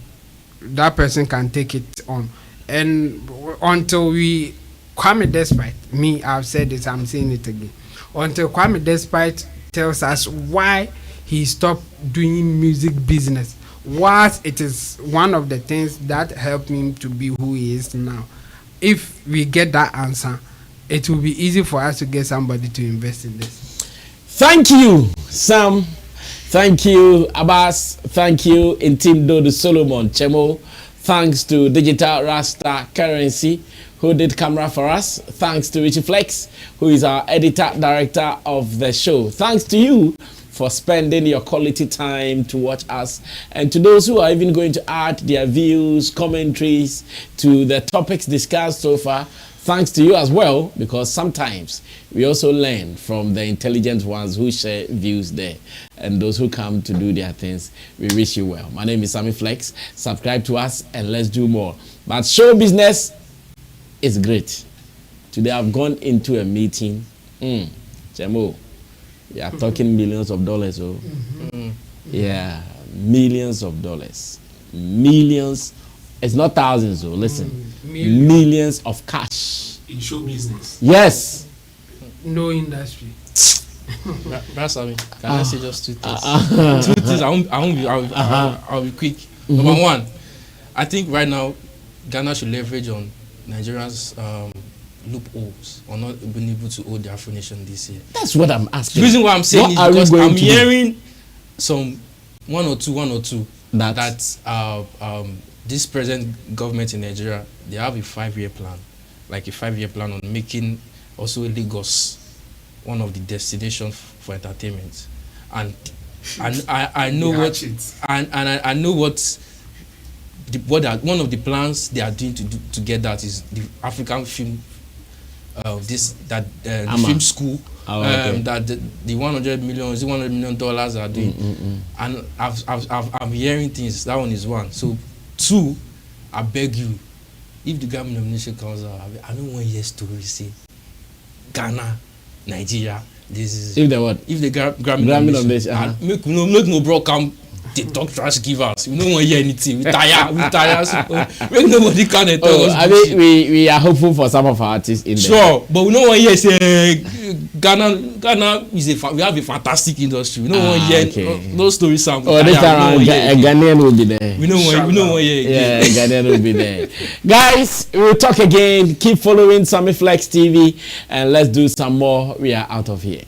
that person can take it on. And until we Kwame Despite, me, I've said this, I'm saying it again, until Kwame Despite tells us why he stopped doing music business, what it is one of the things that helped him to be who he is now. If we get that answer, it will be easy for us to get somebody to invest in this. Thank you, Sam. Thank you, Abbas. Thank you, Intimdo de Solomon Chemo. Thanks to Digital Rasta Currency, who did camera for us. Thanks to Richie Flex, who is our editor, director of the show. Thanks to you for spending your quality time to watch us, and to those who are even going to add their views, commentaries to the topics discussed so far. Thanks to you as well, because sometimes we also learn from the intelligent ones who share views there, and those who come to do their things. We wish you well. My name is Sammy Flex. Subscribe to us and let's do more. But show business is great. Today I've gone into a meeting. Chemo, we are talking millions of dollars. Yeah, millions of dollars. Millions. It's not thousands, listen. Millions of cash. In show business. Yes. No industry. That's can I say just two things? Two things. I'll be quick. Number one, I think right now Ghana should leverage on Nigerians' loopholes or not being able to hold the Afro Nation this year. That's what I'm asking. The reason why I'm saying is because I'm hearing some one or two that this present government in Nigeria, they have a 5-year plan, like a 5-year plan on making also Lagos one of the destinations for entertainment, and I know what I know what one of the plans they are doing to get that is the African film film school. That the $100 million are doing, and I'm hearing things. That one is one. So two, I beg you, if the Grammy nomination comes out, I don't want to hear stories say Ghana, Nigeria. This is if the what? If the Grammy nomination, make no bro come they talk trash, give us. We don't want to hear anything. We tire. So, make nobody come and tell us. I mean, we are hopeful for some of our artists in there. Sure, but we don't want to hear say Ghana is we have a fantastic industry. We don't want to hear those stories. This time Ghanaian will be there. We don't want to hear. Yeah, Ghanaian will be there. Guys, we'll talk again. Keep following Sammy Flex TV and let's do some more. We are out of here.